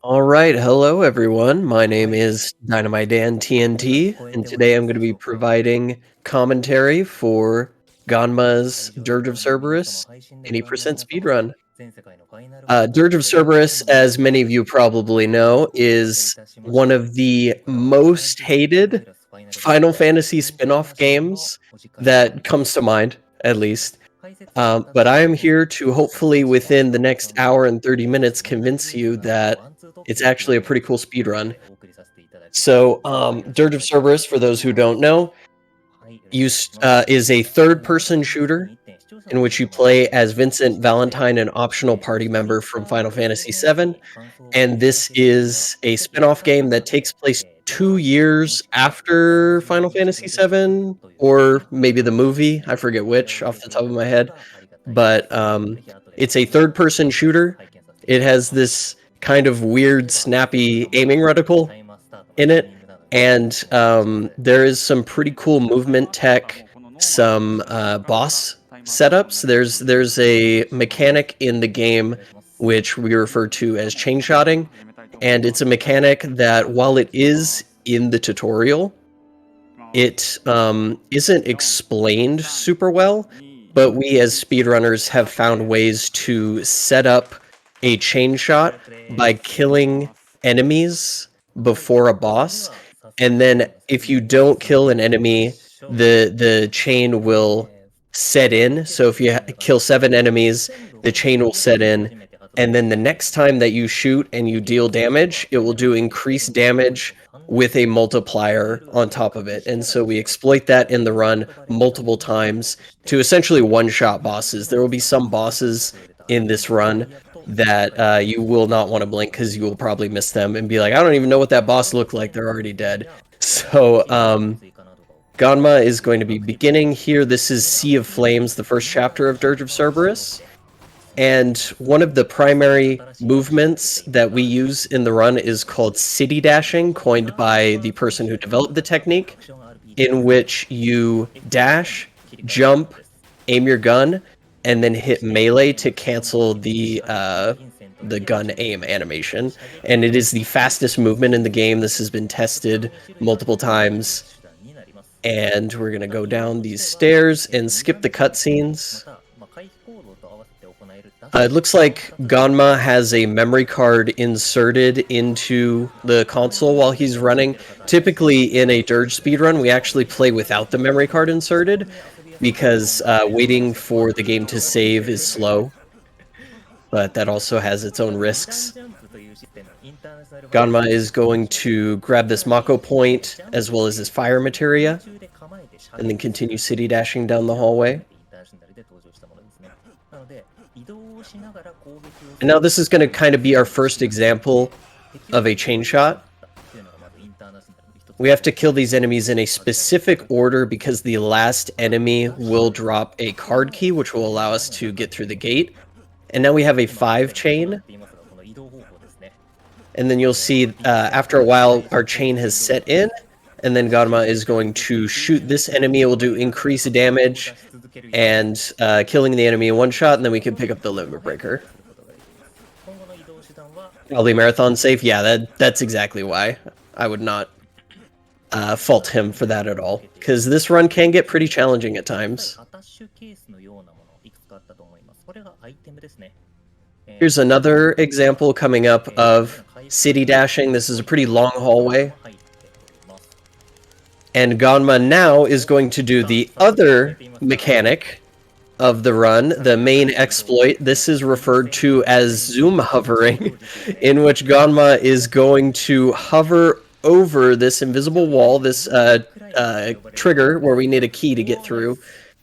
All right, hello everyone. My name is Dynamite Dan TNT, and today I'm going to be providing commentary for Ganma's Dirge of Cerberus 80% speedrun. Dirge of Cerberus, as many of you probably know, is one of the most hated Final Fantasy spin-off games that comes to mind, at least. But I am here to hopefully within the next hour and 30 minutes convince you that it's actually a pretty cool speedrun. So, Dirge of Cerberus, for those who don't know, is a third-person shooter in which you play as Vincent Valentine, an optional party member from Final Fantasy VII, and this is a spin-off game that takes place 2 years after Final Fantasy VII, or maybe the movie, I forget which off the top of my head, but it's a third-person shooter. It has this kind of weird, snappy aiming reticle in it, and there is some pretty cool movement tech, some boss setups. There's a mechanic in the game which we refer to as chain shotting, and it's a mechanic that while it is in the tutorial, it isn't explained super well, but we as speedrunners have found ways to set up a chain shot by killing enemies before a boss, and then if you don't kill an enemy, the chain will set in. So if you kill 7 enemies, the chain will set in, and then the next time that you shoot and you deal damage, it will do increased damage with a multiplier on top of it. And so we exploit that in the run multiple times to essentially one-shot bosses. There will be some bosses in this run that you will not want to blink because you will probably miss them and be like, I don't even know what that boss looked like. They're already dead. So Ganma is going to be beginning here. This is Sea of Flames, the first chapter of Dirge of Cerberus. And one of the primary movements that we use in the run is called city dashing, coined by the person who developed the technique, in which you dash, jump, aim your gun, and then hit melee to cancel the gun aim animation. And it is the fastest movement in the game. This has been tested multiple times. And we're going to go down these stairs and skip the cutscenes. It looks like Ganma has a memory card inserted into the console while he's running. Typically in a Dirge speedrun, we actually play without the memory card inserted because waiting for the game to save is slow, but that also has its own risks. Ganma is going to grab this Mako point as well as this fire materia and then continue city dashing down the hallway. And now this is going to kind of be our first example of a chain shot. We have to kill these enemies in a specific order because the last enemy will drop a card key, which will allow us to get through the gate. And now we have a 5 chain. And then you'll see after a while our chain has set in, and then Ganma is going to shoot this enemy. It will do increased damage and killing the enemy in one shot, and then we can pick up the limit breaker. Probably marathon safe. Yeah, that's exactly why. I would not fault him for that at all, because this run can get pretty challenging at times. Here's another example coming up of city dashing. This is a pretty long hallway. And Ganma now is going to do the other mechanic of the run, the main exploit. This is referred to as zoom hovering, in which Ganma is going to hover over this invisible wall, this trigger where we need a key to get through,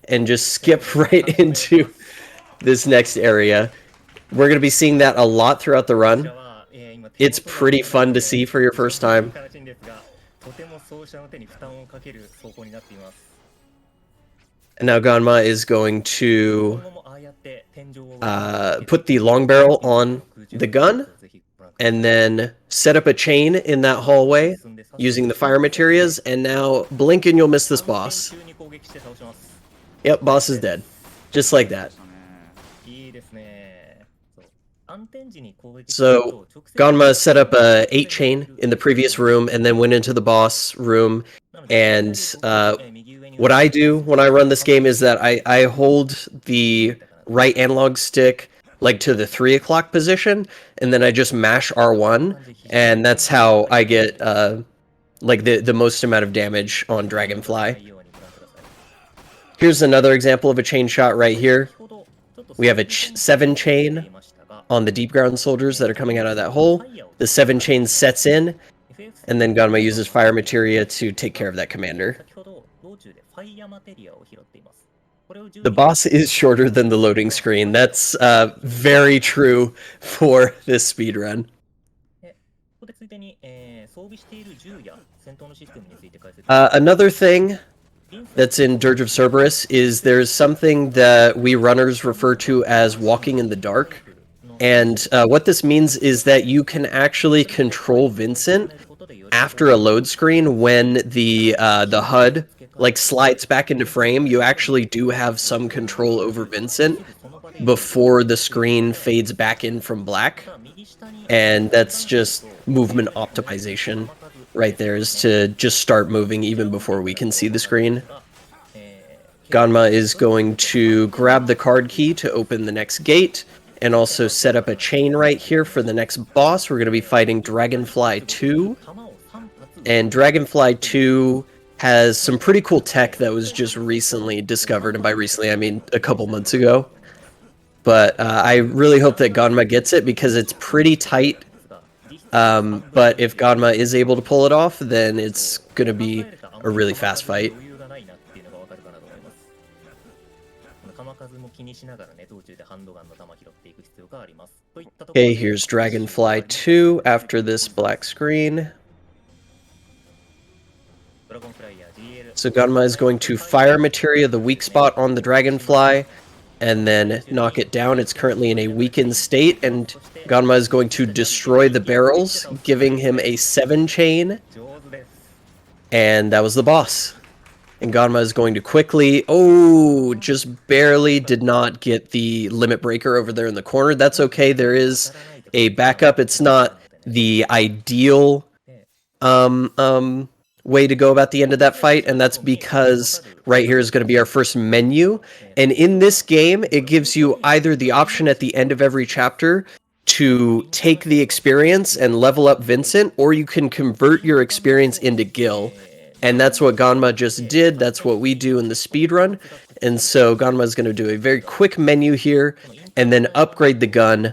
and just skip right into this next area. We're going to be seeing that a lot throughout the run. It's pretty fun to see for your first time. And now Ganma is going to put the long barrel on the gun and then set up a chain in that hallway using the fire materials, and now blink and you'll miss this boss. Yep, boss is dead. Just like that. So Ganma set up a 8 chain in the previous room and then went into the boss room. And what I do when I run this game is that I hold the right analog stick like to the 3 o'clock position, and then I just mash R1, and that's how I get like the most amount of damage on Dragonfly. Here's another example of a chain shot right here. We have a 7 chain on the deep ground soldiers that are coming out of that hole. The 7 chain sets in, and then Ganma uses fire materia to take care of that commander. The boss is shorter than the loading screen. That's very true for this speedrun. Another thing that's in Dirge of Cerberus is there's something that we runners refer to as walking in the dark. And what this means is that you can actually control Vincent after a load screen when the HUD like slides back into frame. You actually do have some control over Vincent before the screen fades back in from black. And that's just movement optimization right there, is to just start moving even before we can see the screen. Ganma is going to grab the card key to open the next gate, and also set up a chain right here for the next boss. We're going to be fighting Dragonfly 2. And Dragonfly 2 has some pretty cool tech that was just recently discovered, and by recently I mean a couple months ago. But I really hope that Ganma gets it, because it's pretty tight. But if Ganma is able to pull it off, then it's going to be a really fast fight. Okay, here's Dragonfly 2 after this black screen. So Ganma is going to fire materia the weak spot on the Dragonfly, and then knock it down. It's currently in a weakened state, and Ganma is going to destroy the barrels, giving him a 7 chain. And that was the boss. And Ganma is going to quickly... Oh, just barely did not get the limit breaker over there in the corner. That's okay, there is a backup. It's not the ideal way to go about the end of that fight, and that's because right here is going to be our first menu. And in this game, it gives you either the option at the end of every chapter to take the experience and level up Vincent, or you can convert your experience into Gil. And that's what Ganma just did. That's what we do in the speedrun. And so Ganma is going to do a very quick menu here, and then upgrade the gun.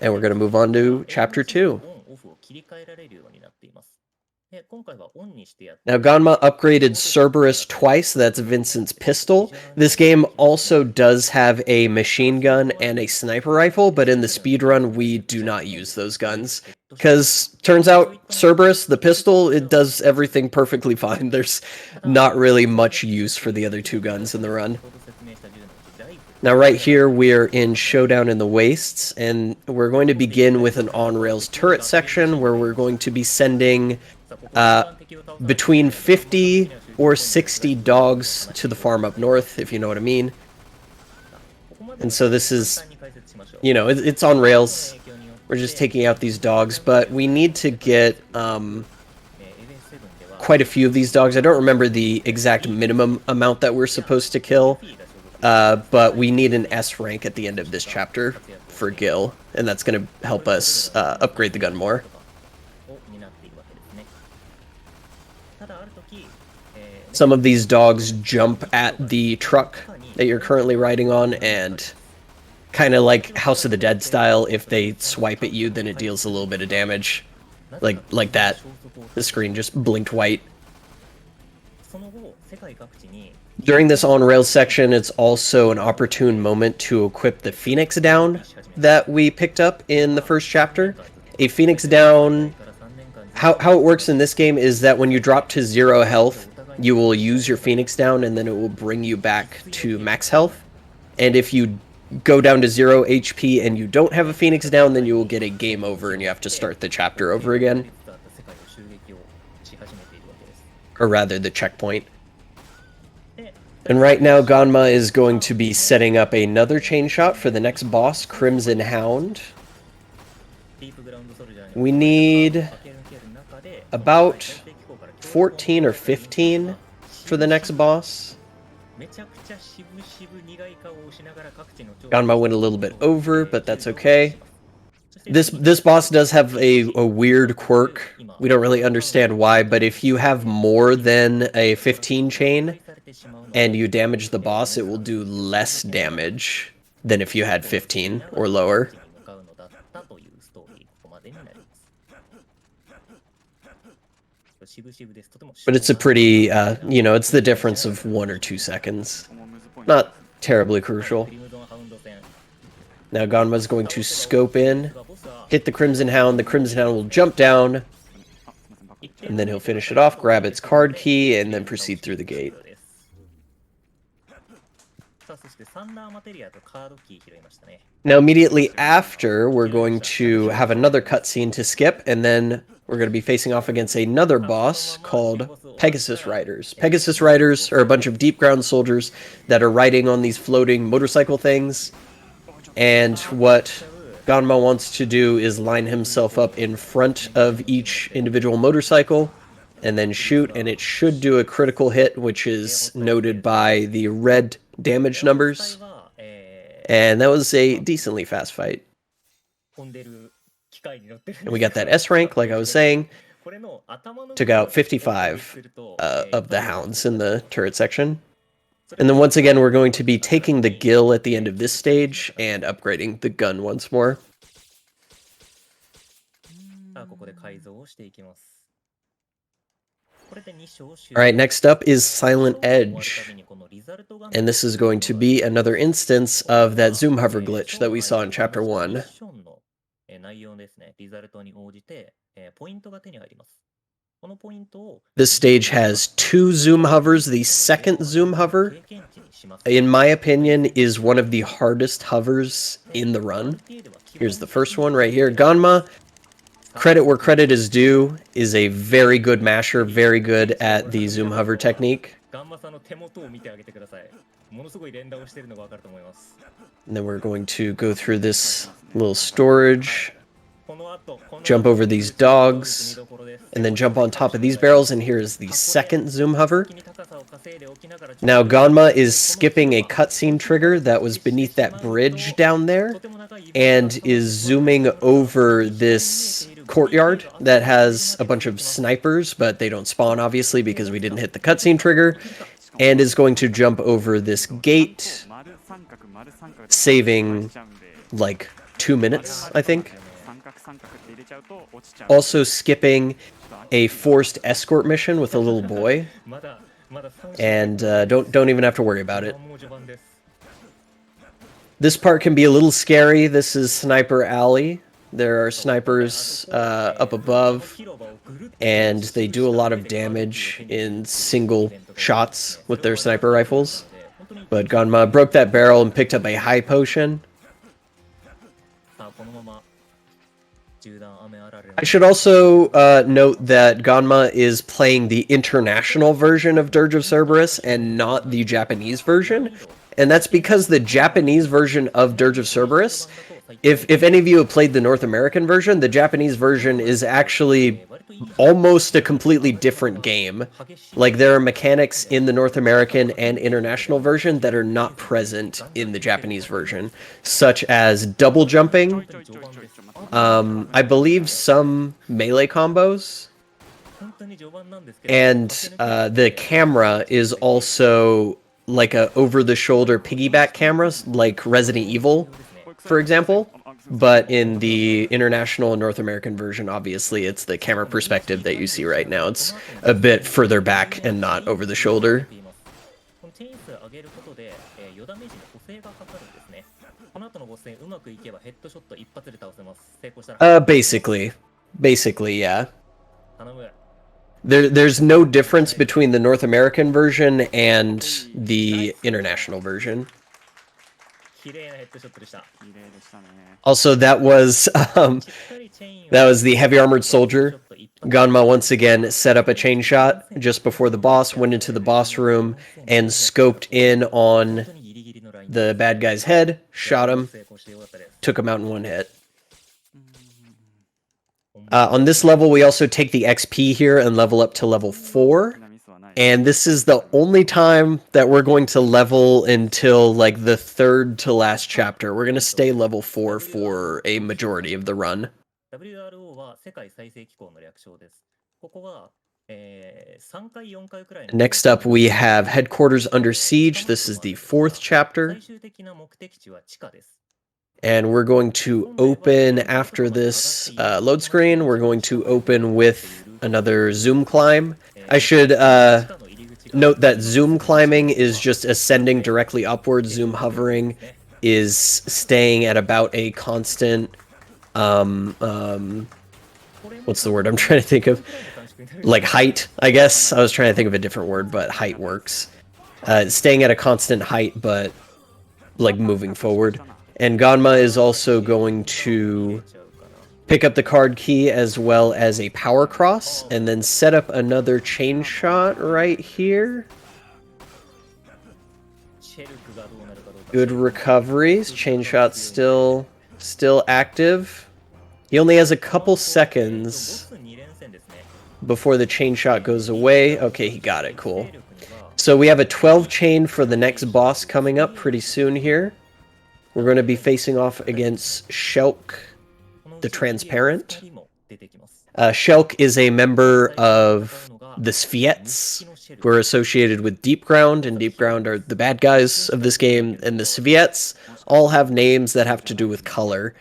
And we're going to move on to chapter 2. Now, Ganma upgraded Cerberus twice. That's Vincent's pistol. This game also does have a machine gun and a sniper rifle, but in the speedrun, we do not use those guns. Because, turns out, Cerberus, the pistol, it does everything perfectly fine. There's not really much use for the other 2 guns in the run. Now, right here, we're in Showdown in the Wastes, and we're going to begin with an on-rails turret section, where we're going to be sending between 50 or 60 dogs to the farm up north, if you know what I mean. And so this is, you know, it's on rails. We're just taking out these dogs, but we need to get quite a few of these dogs. I don't remember the exact minimum amount that we're supposed to kill, but we need an S rank at the end of this chapter for Gil, and that's going to help us upgrade the gun more. Some of these dogs jump at the truck that you're currently riding on, and kind of like House of the Dead style, if they swipe at you, then it deals a little bit of damage. Like that. The screen just blinked white. During this on-rails section, it's also an opportune moment to equip the Phoenix Down that we picked up in the first chapter. A Phoenix Down... How it works in this game is that when you drop to 0 health, you will use your Phoenix Down, and then it will bring you back to max health. And if you go down to 0 HP and you don't have a Phoenix Down, then you will get a game over and you have to start the chapter over again. Or rather, the checkpoint. And right now, Ganma is going to be setting up another chain shot for the next boss, Crimson Hound. We need about 14 or 15 for the next boss. Ganma went a little bit over, but that's okay. This boss does have a weird quirk. We don't really understand why, but if you have more than a 15 chain and you damage the boss, it will do less damage than if you had 15 or lower. But it's a pretty, it's the difference of 1 or 2 seconds. Not terribly crucial. Now Ganma's going to scope in, hit the Crimson Hound. The Crimson Hound will jump down, and then he'll finish it off, grab its card key, and then proceed through the gate. Now immediately after, we're going to have another cutscene to skip, and then we're going to be facing off against another boss called Pegasus Riders. Pegasus Riders are a bunch of deep ground soldiers that are riding on these floating motorcycle things. And what Ganma wants to do is line himself up in front of each individual motorcycle and then shoot, and it should do a critical hit, which is noted by the red damage numbers. And that was a decently fast fight. And we got that S rank, like I was saying. Took out 55 of the hounds in the turret section. And then once again, we're going to be taking the gill at the end of this stage and upgrading the gun once more. Alright, next up is Silent Edge. And this is going to be another instance of that zoom hover glitch that we saw in Chapter 1. This stage has 2 zoom hovers. The second zoom hover, in my opinion, is one of the hardest hovers in the run. Here's the first one right here. Ganma, credit where credit is due, is a very good masher, very good at the zoom hover technique. And then we're going to go through this little storage, jump over these dogs, and then jump on top of these barrels, and here is the second zoom hover. Now Ganma is skipping a cutscene trigger that was beneath that bridge down there, and is zooming over this courtyard that has a bunch of snipers, but they don't spawn obviously because we didn't hit the cutscene trigger, and is going to jump over this gate, saving like 2 minutes, I think. Also skipping a forced escort mission with a little boy, and don't even have to worry about it. This part can be a little scary. This is Sniper Alley. There are snipers up above, and they do a lot of damage in single shots with their sniper rifles. But Ganma broke that barrel and picked up a high potion. I should also note that Ganma is playing the international version of Dirge of Cerberus and not the Japanese version. And that's because the Japanese version of Dirge of Cerberus, if any of you have played the North American version, the Japanese version is actually almost a completely different game. Like, there are mechanics in the North American and international version that are not present in the Japanese version, such as double jumping, I believe some melee combos, and the camera is also like a over-the-shoulder piggyback cameras, like Resident Evil, for example. But in the international and North American version, obviously, it's the camera perspective that you see right now. It's a bit further back and not over the shoulder. Basically, yeah. There's no difference between the North American version and the international version. Also, that was the heavy armored soldier. Ganma once again set up a chain shot just before the boss, went into the boss room, and scoped in on the bad guy's head, shot him, took him out in one hit. On this level, we also take the XP here and level up to level 4. And this is the only time that we're going to level until, like, the 3rd to last chapter. We're going to stay level 4 for a majority of the run. Next up, we have Headquarters Under Siege. This is the 4th chapter. And we're going to open after this load screen. We're going to open with another zoom climb. I should note that zoom climbing is just ascending directly upwards. Zoom hovering is staying at about a constant, what's the word I'm trying to think of? Like height, I guess. I was trying to think of a different word, but height works. Staying at a constant height, but like moving forward. And Ganma is also going to pick up the card key as well as a power cross, and then set up another chain shot right here. Good recoveries. Chain shot still active. He only has a couple seconds before the chain shot goes away. Okay, he got it. Cool. So we have a 12 chain for the next boss coming up pretty soon here. We're going to be facing off against Shulk, the Transparent. Shulk is a member of the Sviets, who are associated with Deep Ground, and Deep Ground are the bad guys of this game, and the Sviets all have names that have to do with color.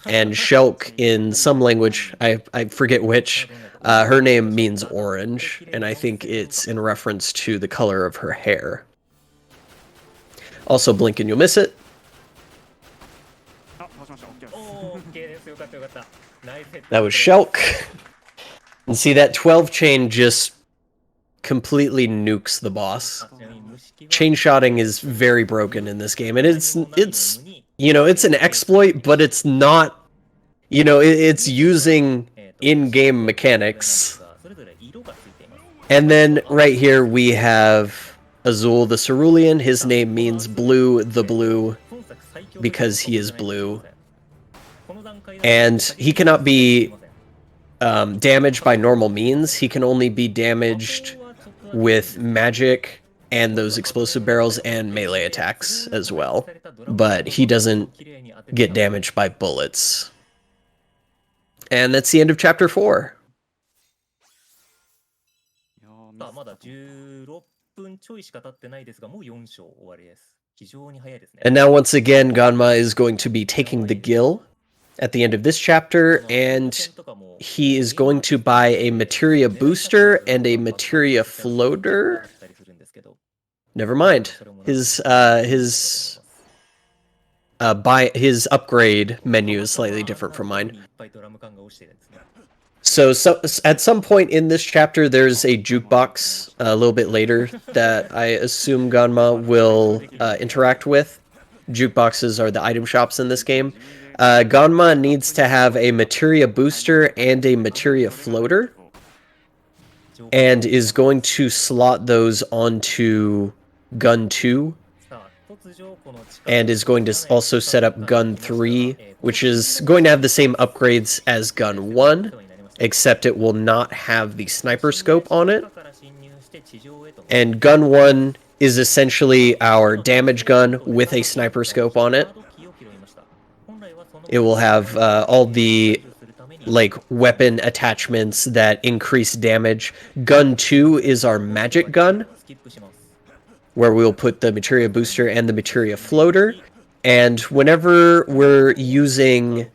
And Shulk, in some language, I forget which, her name means orange, and I think it's in reference to the color of her hair. Also, blink and you'll miss it. That was Shulk. And see, that 12 chain just completely nukes the boss. Chain shotting is very broken in this game, and it's you know, it's an exploit, but it's not, you know, it's using in-game mechanics. And then right here we have Azul the Cerulean. His name means blue, the blue, because he is blue. And he cannot be damaged by normal means. He can only be damaged with magic and those explosive barrels and melee attacks as well. But he doesn't get damaged by bullets. And that's the end of chapter 4. And now once again, Ganma is going to be taking the Gill at the end of this chapter, and he is going to buy a materia booster and a materia floater. Never mind. His upgrade menu is slightly different from mine. So at some point in this chapter, there's a jukebox a little bit later that I assume Ganma will interact with. Jukeboxes are the item shops in this game. Ganma needs to have a materia booster and a materia floater, and is going to slot those onto Gun 2, and is going to also set up Gun 3, which is going to have the same upgrades as Gun 1, except it will not have the sniper scope on it. And Gun 1 is essentially our damage gun with a sniper scope on it. It will have all the like weapon attachments that increase damage. Gun 2 is our magic gun, where we'll put the materia booster and the materia floater. And whenever we're using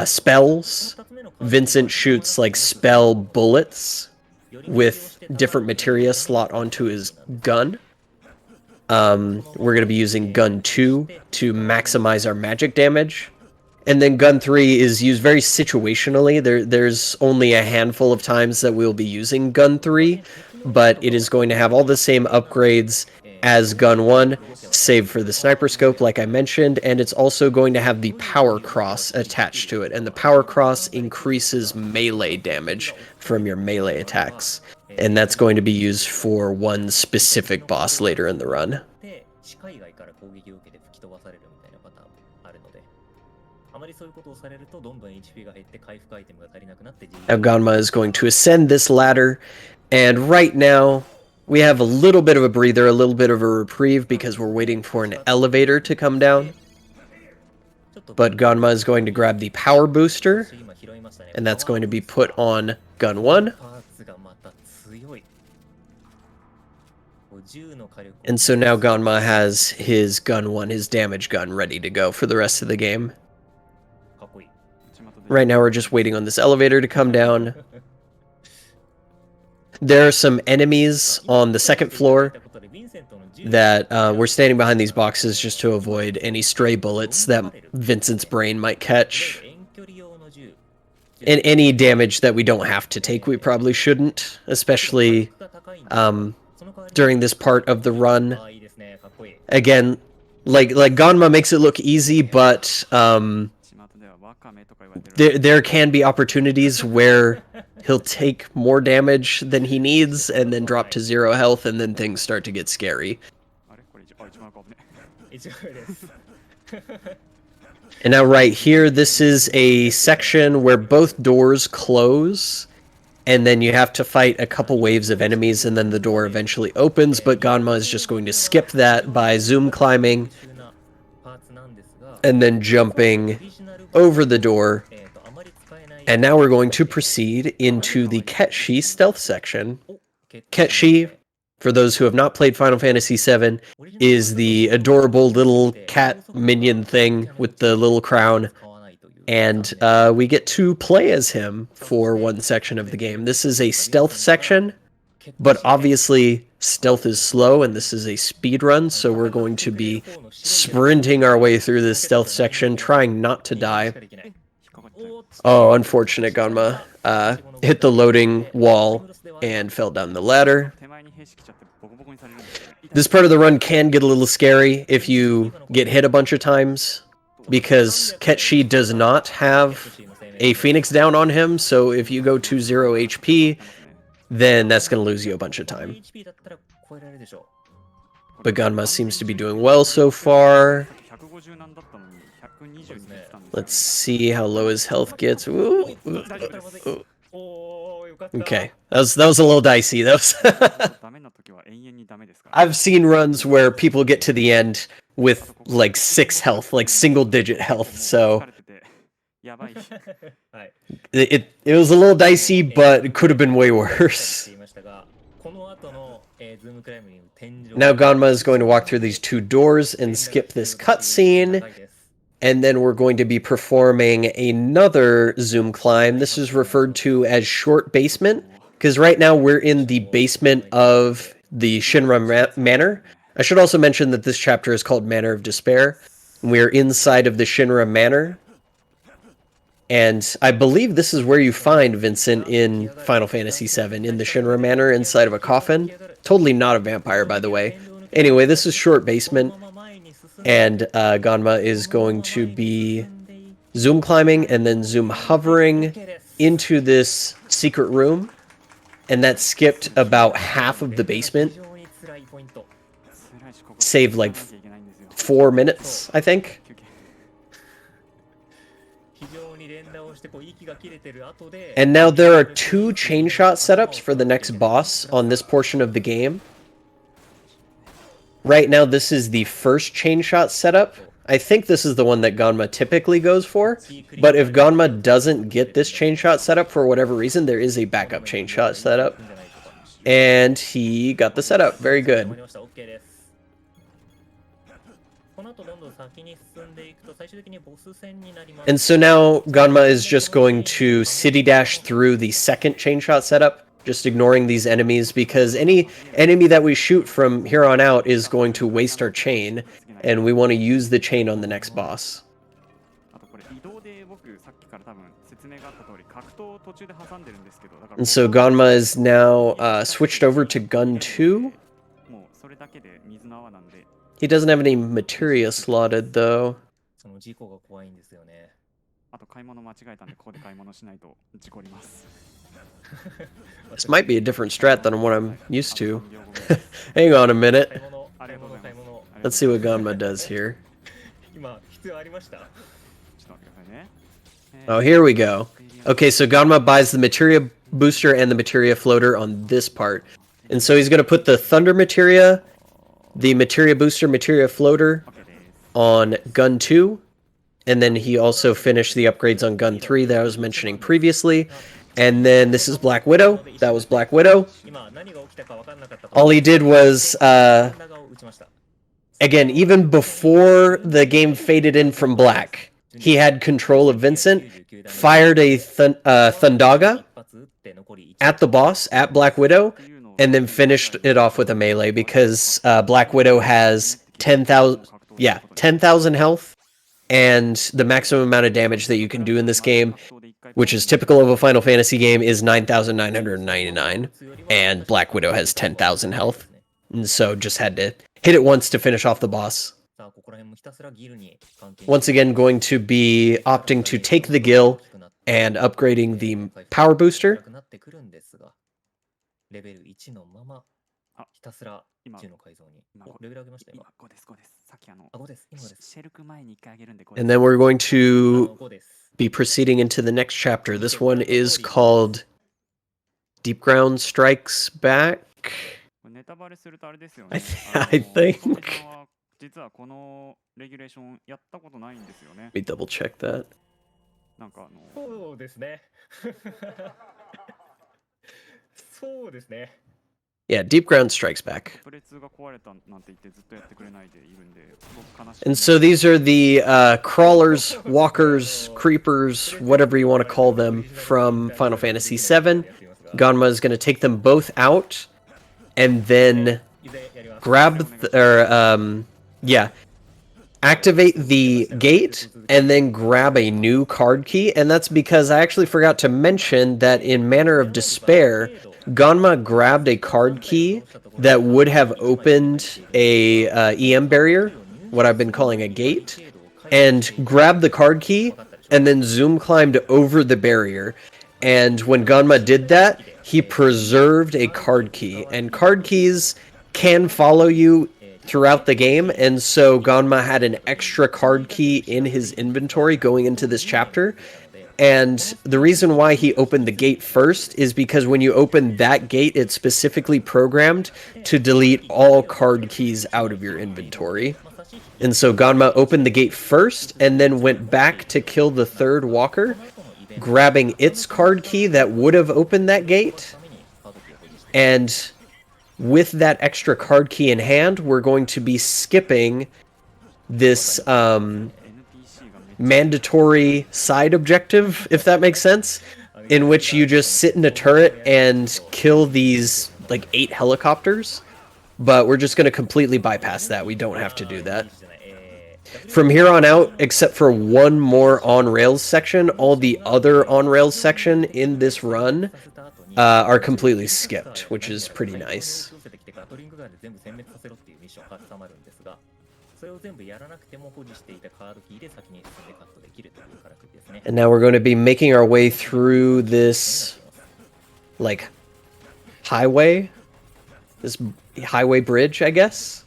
spells, Vincent shoots like spell bullets with different materia slot onto his gun. We're going to be using Gun 2 to maximize our magic damage. And then Gun 3 is used very situationally. There's only a handful of times that we'll be using Gun 3, but it is going to have all the same upgrades as Gun 1, save for the sniper scope, like I mentioned, and it's also going to have the power cross attached to it, and the power cross increases melee damage from your melee attacks, and that's going to be used for one specific boss later in the run. Now Ganma is going to ascend this ladder, and right now we have a little bit of a breather, a little bit of a reprieve because we're waiting for an elevator to come down. But Ganma is going to grab the power booster, and that's going to be put on gun 1. And so now Ganma has his gun 1, his damage gun, ready to go for the rest of the game. Right now we're just waiting on this elevator to come down. There are some enemies on the second floor that we're standing behind these boxes just to avoid any stray bullets that Vincent's brain might catch. And any damage that we don't have to take, we probably shouldn't, especially during this part of the run. Again, like Ganma makes it look easy, but there can be opportunities where he'll take more damage than he needs and then drop to 0 health, and then things start to get scary. And now right here, this is a section where both doors close, and then you have to fight a couple waves of enemies, and then the door eventually opens, but Ganma is just going to skip that by zoom climbing, and then jumping over the door. And now we're going to proceed into the Ketshi stealth section. Ketshi, for those who have not played Final Fantasy VII, is the adorable little cat minion thing with the little crown. And we get to play as him for one section of the game. This is a stealth section, but obviously stealth is slow, and this is a speed run, so we're going to be sprinting our way through this stealth section, trying not to die. Oh, unfortunate, Ganma hit the loading wall and fell down the ladder. This part of the run can get a little scary if you get hit a bunch of times, because Ketshi does not have a Phoenix down on him, so if you go to 0 HP, then that's going to lose you a bunch of time. But Ganma seems to be doing well so far. Let's see how low his health gets. Ooh, ooh, ooh. Okay, that was a little dicey. I've seen runs where people get to the end with like 6 health, like single-digit health. So it was a little dicey, but it could have been way worse. Now Ganma is going to walk through these 2 doors and skip this cutscene. And then we're going to be performing another zoom climb. This is referred to as short basement, because right now we're in the basement of the Shinra Manor. I should also mention that this chapter is called Manor of Despair. We're inside of the Shinra Manor. And I believe this is where you find Vincent in Final Fantasy VII, in the Shinra Manor inside of a coffin. Totally not a vampire, by the way. Anyway, this is short basement. And Ganma is going to be zoom climbing and then zoom hovering into this secret room. And that skipped about half of the basement. Saved like 4 minutes, I think. And now there are 2 chain shot setups for the next boss on this portion of the game. Right now, this is the first chain shot setup. I think this is the one that Ganma typically goes for, but if Ganma doesn't get this chain shot setup for whatever reason, there is a backup chain shot setup. And he got the setup. Very good. And so now Ganma is just going to city dash through the second chain shot setup, just ignoring these enemies, because any enemy that we shoot from here on out is going to waste our chain, and we want to use the chain on the next boss. And so Ganma is now switched over to gun 2. He doesn't have any materia slotted, though. This might be a different strat than what I'm used to. Hang on a minute. Let's see what Ganma does here. Oh, here we go. Okay, so Ganma buys the materia booster and the materia floater on this part. And so he's going to put the thunder materia, the materia booster, materia floater on gun 2. And then he also finished the upgrades on gun 3 that I was mentioning previously. And then this is Black Widow. That was Black Widow. All he did was, again, even before the game faded in from black, he had control of Vincent, fired a Thundaga at the boss, at Black Widow, and then finished it off with a melee because Black Widow has 10,000 health, and the maximum amount of damage that you can do in this game, which is typical of a Final Fantasy game, is 9,999, and Black Widow has 10,000 health, and so just had to hit it once to finish off the boss. Once again, going to be opting to take the Gil and upgrading the power booster. And then we're going to be proceeding into the next chapter. This one is called Deep Ground Strikes Back. I think. Let me double check that. Yeah, Deep Ground Strikes Back. And so these are the crawlers, walkers, creepers, whatever you want to call them, from Final Fantasy VII. Ganma is going to take them both out, and then activate the gate, and then grab a new card key. And that's because I actually forgot to mention that in Manner of Despair, Ganma grabbed a card key that would have opened a EM barrier, what I've been calling a gate, and grabbed the card key, and then zoom climbed over the barrier. And when Ganma did that, he preserved a card key, and card keys can follow you throughout the game, and so Ganma had an extra card key in his inventory going into this chapter. And the reason why he opened the gate first is because when you open that gate, it's specifically programmed to delete all card keys out of your inventory. And so Ganma opened the gate first, and then went back to kill the third walker, grabbing its card key that would have opened that gate. And with that extra card key in hand, we're going to be skipping this mandatory side objective, if that makes sense, in which you just sit in a turret and kill these, like, 8 helicopters. But we're just going to completely bypass that. We don't have to do that. From here on out, except for one more on-rails section, all the other on-rails section in this run are completely skipped, which is pretty nice. And now we're going to be making our way through this, like, highway. This highway bridge, I guess.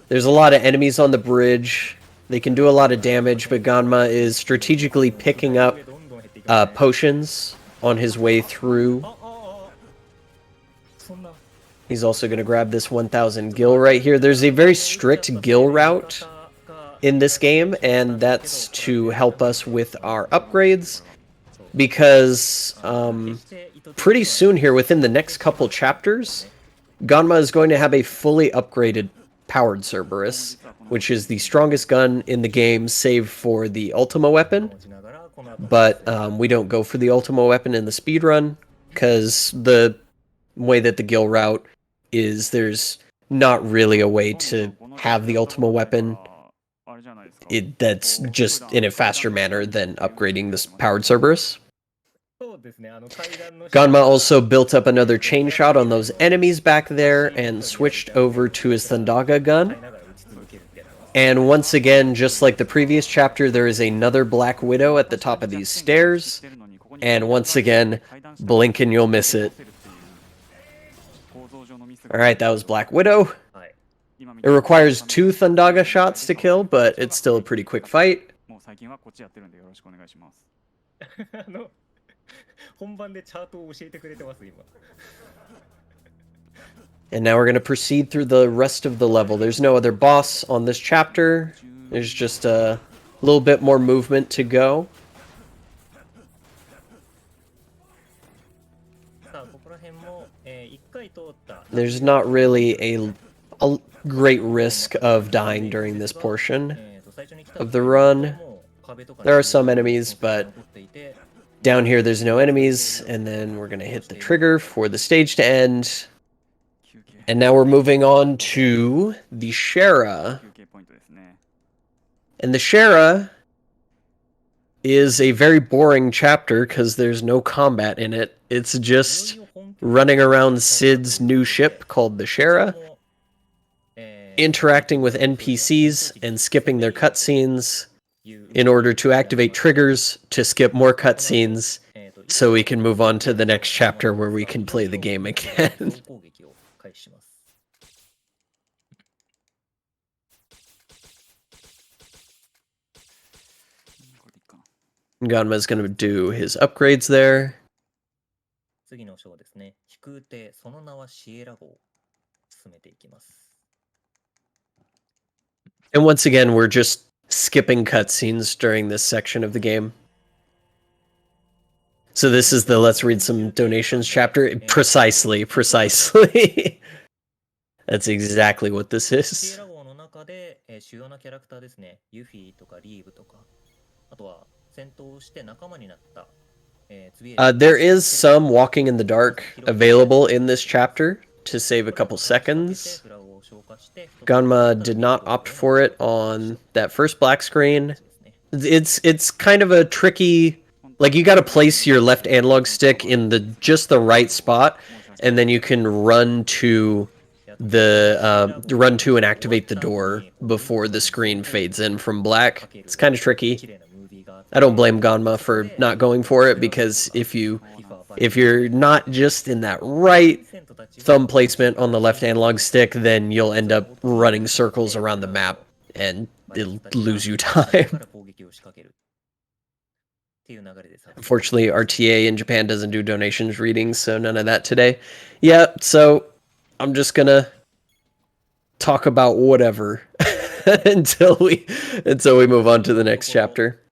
There's a lot of enemies on the bridge. They can do a lot of damage, but Ganma is strategically picking up potions on his way through. He's also going to grab this 1000 gil right here. There's a very strict gil route in this game, and that's to help us with our upgrades, because pretty soon here, within the next couple chapters, Ganma is going to have a fully upgraded powered Cerberus, which is the strongest gun in the game, save for the Ultima weapon. But we don't go for the Ultima weapon in the speedrun, because the way that the gil route is, there's not really a way to have the Ultima weapon that's just in a faster manner than upgrading this powered Cerberus. Ganma also built up another chain shot on those enemies back there and switched over to his Thundaga gun. And once again, just like the previous chapter, there is another Black Widow at the top of these stairs. And once again, blink and you'll miss it. Alright, that was Black Widow. It requires 2 Thundaga shots to kill, but it's still a pretty quick fight. もう最近はこっちやってるんでよろしくお願いします。本番でチャートを教えてくれてます今。And now we're going to proceed through the rest of the level. There's no other boss on this chapter. There's just a little bit more movement to go. さあここら辺も1回通った。There's not really a great risk of dying during this portion of the run. There are some enemies, but down here there's no enemies, and then we're going to hit the trigger for the stage to end. And now we're moving on to the Shera. And the Shera is a very boring chapter because there's no combat in it. It's just running around Sid's new ship called the Shera, interacting with NPCs and skipping their cutscenes in order to activate triggers to skip more cutscenes so we can move on to the next chapter where we can play the game again. Ganma's going to do his upgrades there. 次の章ですね。飛空艇その名はシエラ号。進めていきます。And once again, we're just skipping cutscenes during this section of the game. So this is the let's read some donations chapter. Precisely. That's exactly what this is. シエラ号の中で主要なキャラクターですね。ユフィとかリーブとか、あとは戦闘をして仲間になった。There is some walking in the dark available in this chapter to save a couple seconds. Ganma did not opt for it on that first black screen. It's kind of a tricky, like you got to place your left analog stick in just the right spot, and then you can run to and activate the door before the screen fades in from black. It's kind of tricky. I don't blame Ganma for not going for it, because if you're not just in that right thumb placement on the left analog stick, then you'll end up running circles around the map and it'll lose you time. Unfortunately, RTA in Japan doesn't do donations readings, so none of that today. Yeah, so I'm just gonna talk about whatever until we move on to the next chapter.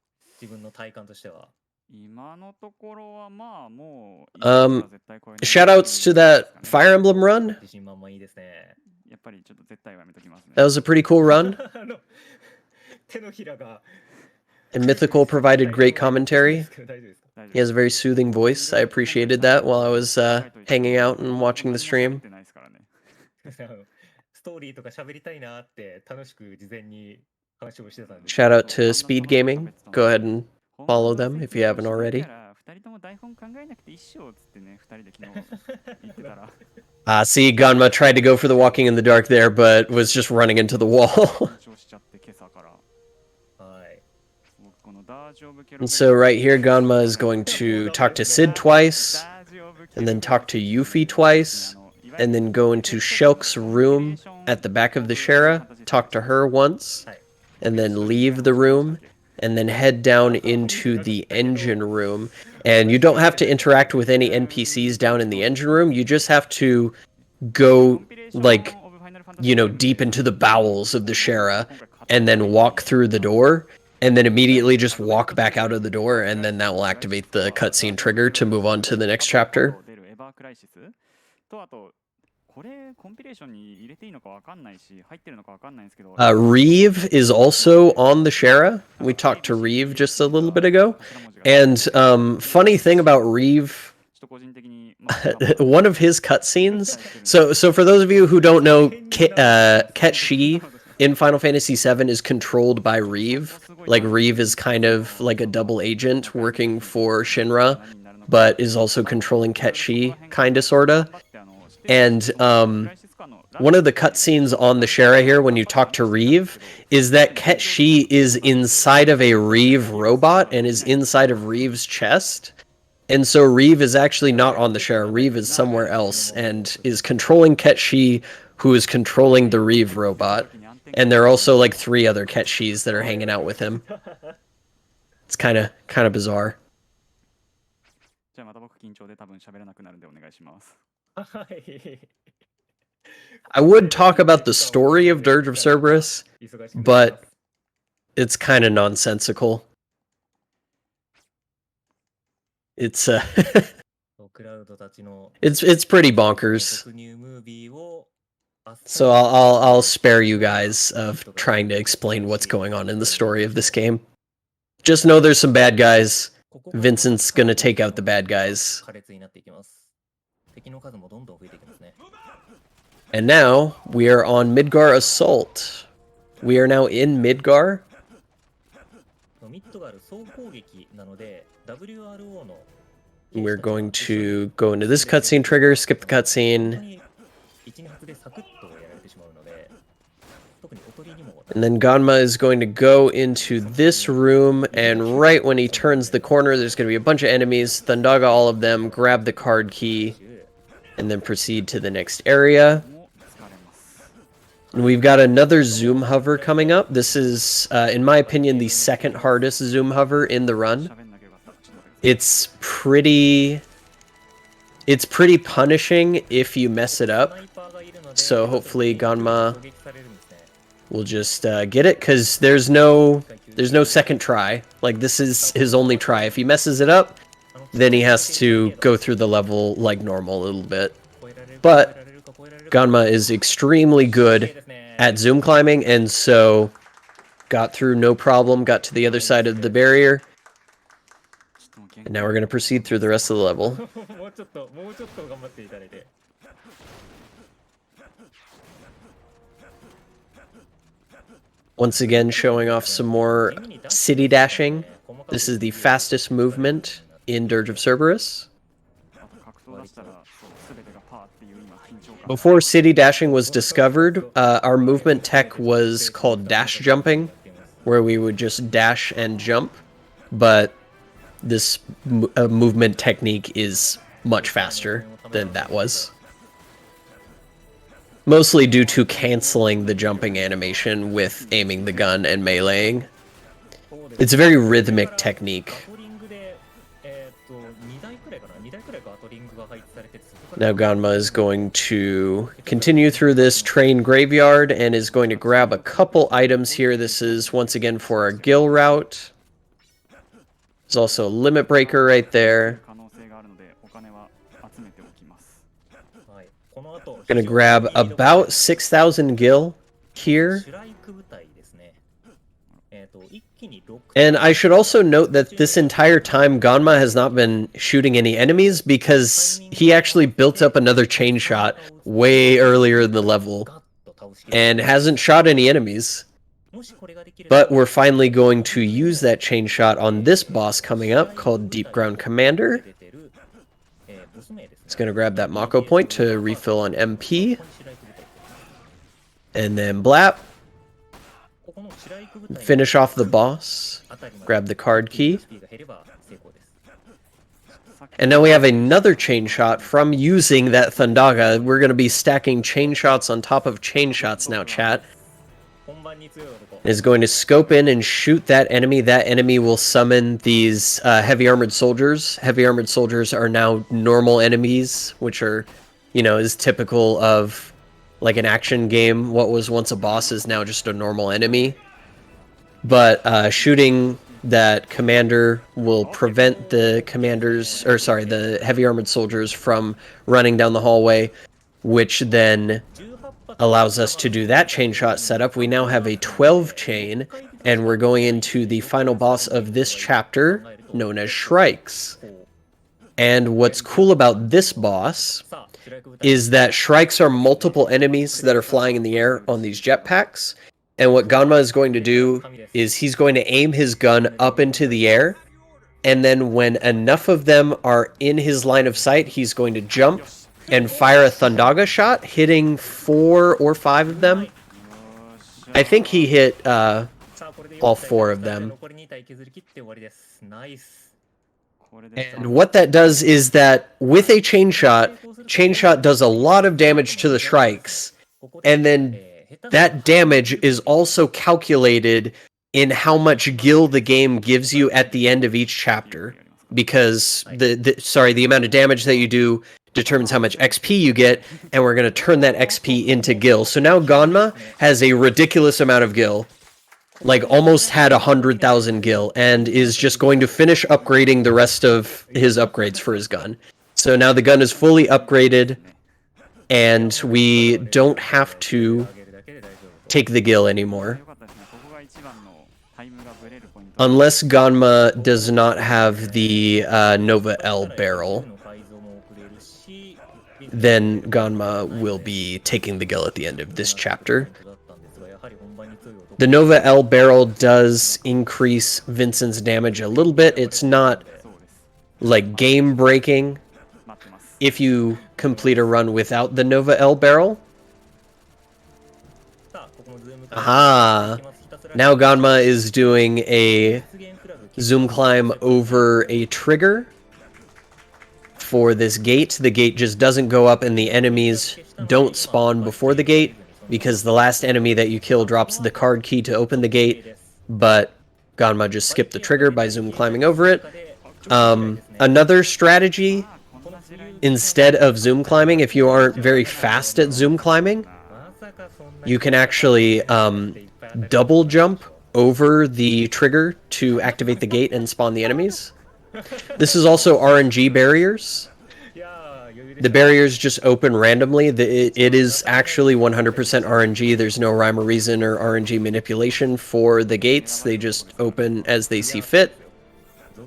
Shoutouts to that Fire Emblem run. That was a pretty cool run. And Mythical provided great commentary. He has a very soothing voice. I appreciated that while I was hanging out and watching the stream. Shout out to SpeedGaming. Go ahead and follow them if you haven't already. See, Ganma tried to go for the walking in the dark there, but was just running into the wall. And so right here, Ganma is going to talk to Sid twice, and then talk to Yuffie twice, and then go into Shulk's room at the back of the Shera, talk to her once, and then leave the room, and then head down into the engine room. And you don't have to interact with any NPCs down in the engine room, you just have to go, like, you know, deep into the bowels of the Shera, and then walk through the door, and then immediately just walk back out of the door, and then that will activate the cutscene trigger to move on to the next chapter. Reeve is also on the Shera. We talked to Reeve just a little bit ago. And funny thing about Reeve, one of his cutscenes. So for those of you who don't know, Ketshi in Final Fantasy VII is controlled by Reeve. Like, Reeve is kind of like a double agent working for Shinra, but is also controlling Ketshi, kinda, sorta. And one of the cutscenes on the Shera here, when you talk to Reeve, is that Ketshi is inside of a Reeve robot and is inside of Reeve's chest. And so Reeve is actually not on the Shera. Reeve is somewhere else and is controlling Ketshi, who is controlling the Reeve robot. And there are also like 3 other Ketshis that are hanging out with him. It's kind of bizarre. じゃあまた僕緊張で多分喋れなくなるんでお願いします。はい。 I would talk about the story of Dirge of Cerberus, but it's kind of nonsensical. It's it's pretty bonkers. So I'll spare you guys of trying to explain what's going on in the story of this game. Just know there's some bad guys. Vincent's gonna take out the bad guys. And now we are on Midgar Assault. We are now in Midgar. We're going to go into this cutscene trigger, skip the cutscene. And then Ganma is going to go into this room, and right when he turns the corner, there's going to be a bunch of enemies. Thundaga all of them, grab the card key, and then proceed to the next area. And we've got another zoom hover coming up. This is, in my opinion, the second hardest zoom hover in the run. It's pretty punishing if you mess it up. So hopefully Ganma will just get it, because there's no second try. Like, this is his only try. If he messes it up, then he has to go through the level like normal a little bit. But Ganma is extremely good at zoom climbing, and so got through no problem, got to the other side of the barrier. And now we're going to proceed through the rest of the level. Once again, showing off some more city dashing. This is the fastest movement in Dirge of Cerberus. Before city dashing was discovered, our movement tech was called dash jumping, where we would just dash and jump. But this movement technique is much faster than that was. Mostly due to canceling the jumping animation with aiming the gun and meleeing. It's a very rhythmic technique. Now Ganma is going to continue through this train graveyard and is going to grab a couple items here. This is once again for our Gil route. There's also a limit breaker right there. Gonna grab about 6,000 gil here. And I should also note that this entire time Ganma has not been shooting any enemies, because he actually built up another chain shot way earlier in the level and hasn't shot any enemies. But we're finally going to use that chain shot on this boss coming up called Deep Ground Commander. It's going to grab that Mako point to refill on MP. And then blap. Finish off the boss. Grab the card key. And now we have another chain shot from using that Thundaga. We're going to be stacking chain shots on top of chain shots now, chat. Is going to scope in and shoot that enemy. That enemy will summon these heavy armored soldiers. Heavy armored soldiers are now normal enemies, which are, you know, is typical of like an action game. What was once a boss is now just a normal enemy. But shooting that commander will prevent the the heavy armored soldiers from running down the hallway, which then allows us to do that chain shot setup. We now have a 12 chain, and we're going into the final boss of this chapter, known as Shrikes. And what's cool about this boss is that Shrikes are multiple enemies that are flying in the air on these jetpacks. And what Ganma is going to do is he's going to aim his gun up into the air, and then when enough of them are in his line of sight, he's going to jump and fire a Thundaga shot, hitting 4 or 5 of them. I think he hit all 4 of them. And what that does is that with a chain shot does a lot of damage to the Shrikes, and then that damage is also calculated in how much gil the game gives you at the end of each chapter, because the amount of damage that you do determines how much XP you get, and we're going to turn that XP into gil. So now Ganma has a ridiculous amount of gil, like almost had 100,000 gil, and is just going to finish upgrading the rest of his upgrades for his gun. So now the gun is fully upgraded, and we don't have to take the gil anymore. Unless Ganma does not have the Nova L barrel, then Ganma will be taking the gil at the end of this chapter. The Nova L barrel does increase Vincent's damage a little bit. It's not like game breaking if you complete a run without the Nova L barrel. Aha! Now Ganma is doing a zoom climb over a trigger for this gate. The gate just doesn't go up, and the enemies don't spawn before the gate, because the last enemy that you kill drops the card key to open the gate, but Ganma just skipped the trigger by zoom climbing over it. Another strategy, instead of zoom climbing, if you aren't very fast at zoom climbing, you can actually double jump over the trigger to activate the gate and spawn the enemies. This is also RNG barriers. The barriers just open randomly. It is actually 100% RNG. There's no rhyme or reason or RNG manipulation for the gates. They just open as they see fit.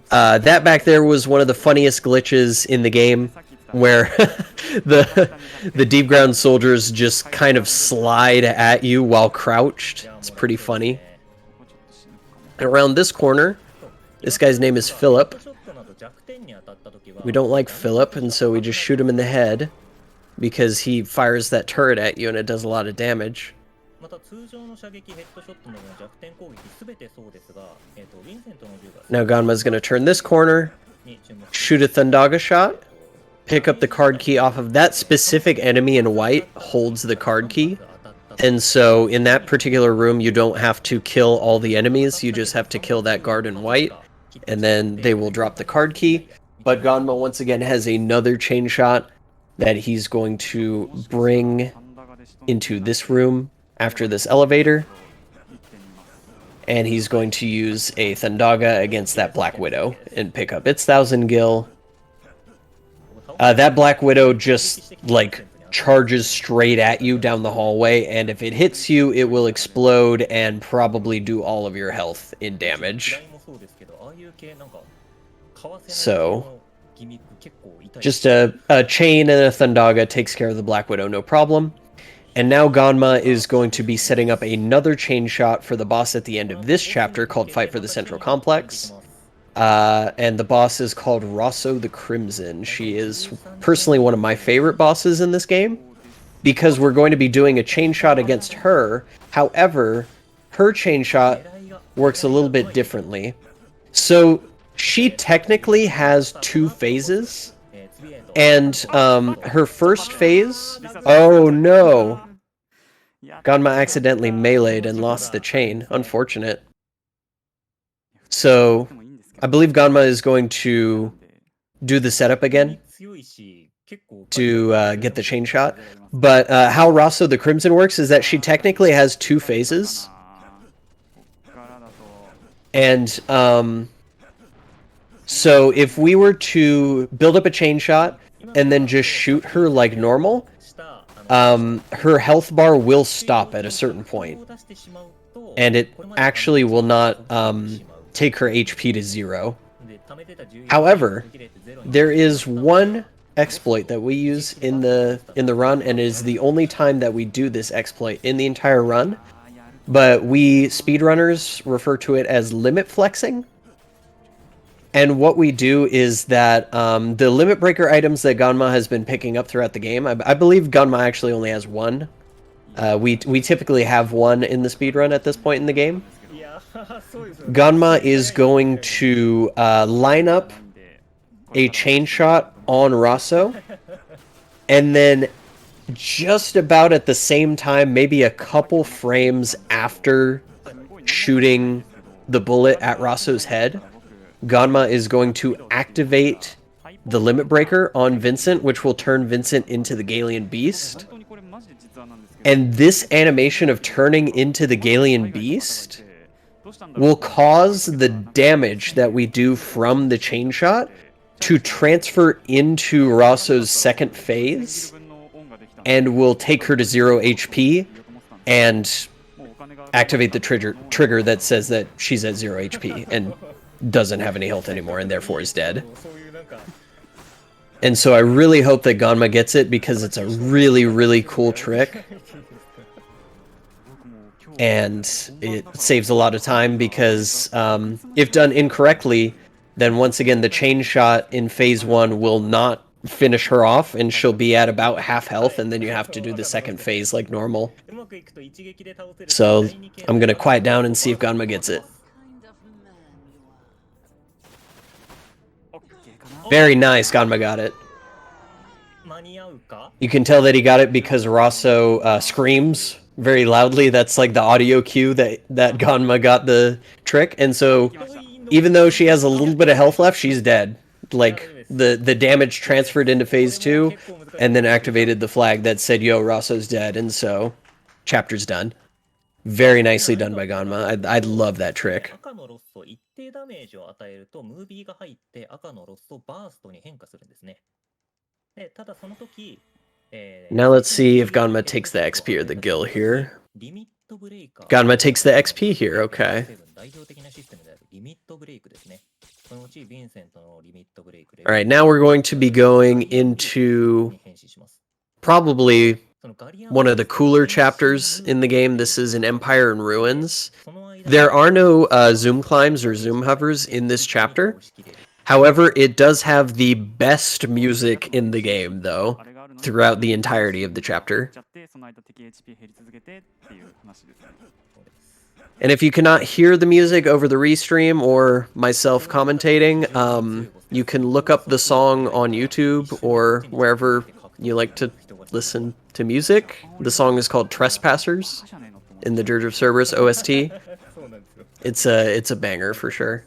That back there was one of the funniest glitches in the game, where the deep ground soldiers just kind of slide at you while crouched. It's pretty funny. And around this corner, this guy's name is Philip. We don't like Philip, and so we just shoot him in the head, because he fires that turret at you and it does a lot of damage. Now Ganma's going to turn this corner, shoot a Thundaga shot, pick up the card key off of that specific enemy in white, holds the card key. And so in that particular room, you don't have to kill all the enemies, you just have to kill that guard in white, and then they will drop the card key. But Ganma once again has another chain shot that he's going to bring into this room after this elevator. And he's going to use a Thundaga against that Black Widow and pick up its 1,000 gil. That Black Widow just, like, charges straight at you down the hallway, and if it hits you, it will explode and probably do all of your health in damage. So, just a chain and a Thundaga takes care of the Black Widow, no problem. And now Ganma is going to be setting up another chain shot for the boss at the end of this chapter, called Fight for the Central Complex. And the boss is called Rosso the Crimson. She is personally one of my favorite bosses in this game, because we're going to be doing a chain shot against her. However, her chain shot works a little bit differently. So she technically has 2 phases, and her first phase... Oh no! Ganma accidentally meleeed and lost the chain. Unfortunate. So, I believe Ganma is going to do the setup again to get the chain shot. But how Rosso the Crimson works is that she technically has 2 phases. And so if we were to build up a chain shot and then just shoot her like normal, her health bar will stop at a certain point. And it actually will not take her HP to 0. However, there is one exploit that we use in the run, and it is the only time that we do this exploit in the entire run. But we speedrunners refer to it as limit flexing. And what we do is that the limit breaker items that Ganma has been picking up throughout the game, I believe Ganma actually only has 1. We typically have 1 in the speedrun at this point in the game. Ganma is going to line up a chain shot on Rosso, and then just about at the same time, maybe a couple frames after shooting the bullet at Rasso's head, Ganma is going to activate the limit breaker on Vincent, which will turn Vincent into the Galian Beast. And this animation of turning into the Galian Beast will cause the damage that we do from the chain shot to transfer into Rasso's second phase, and will take her to 0 HP and activate the trigger that says that she's at 0 HP and doesn't have any health anymore and therefore is dead. And so I really hope that Ganma gets it, because it's a really, really cool trick. And it saves a lot of time, because if done incorrectly, then once again the chain shot in phase 1 will not finish her off, and she'll be at about half health, and then you have to do the second phase like normal. So I'm gonna quiet down and see if Ganma gets it. Very nice, Ganma got it. You can tell that he got it because Rasso screams very loudly. That's like the audio cue that Ganma got the trick. And so even though she has a little bit of health left, she's dead. Like the damage transferred into phase 2 and then activated the flag that said, yo, Rasso's dead. And so chapter's done. Very nicely done by Ganma. I love that trick. Now let's see if Ganma takes the XP or the gil here. Ganma takes the XP here, okay. Alright, now we're going to be going into probably one of the cooler chapters in the game. This is an Empire in Ruins. There are no zoom climbs or zoom hovers in this chapter. However, it does have the best music in the game, though, throughout the entirety of the chapter. And if you cannot hear the music over the restream or myself commentating, you can look up the song on YouTube or wherever you like to listen to music. The song is called Trespassers in the Dirge of Cerberus OST. It's a banger for sure.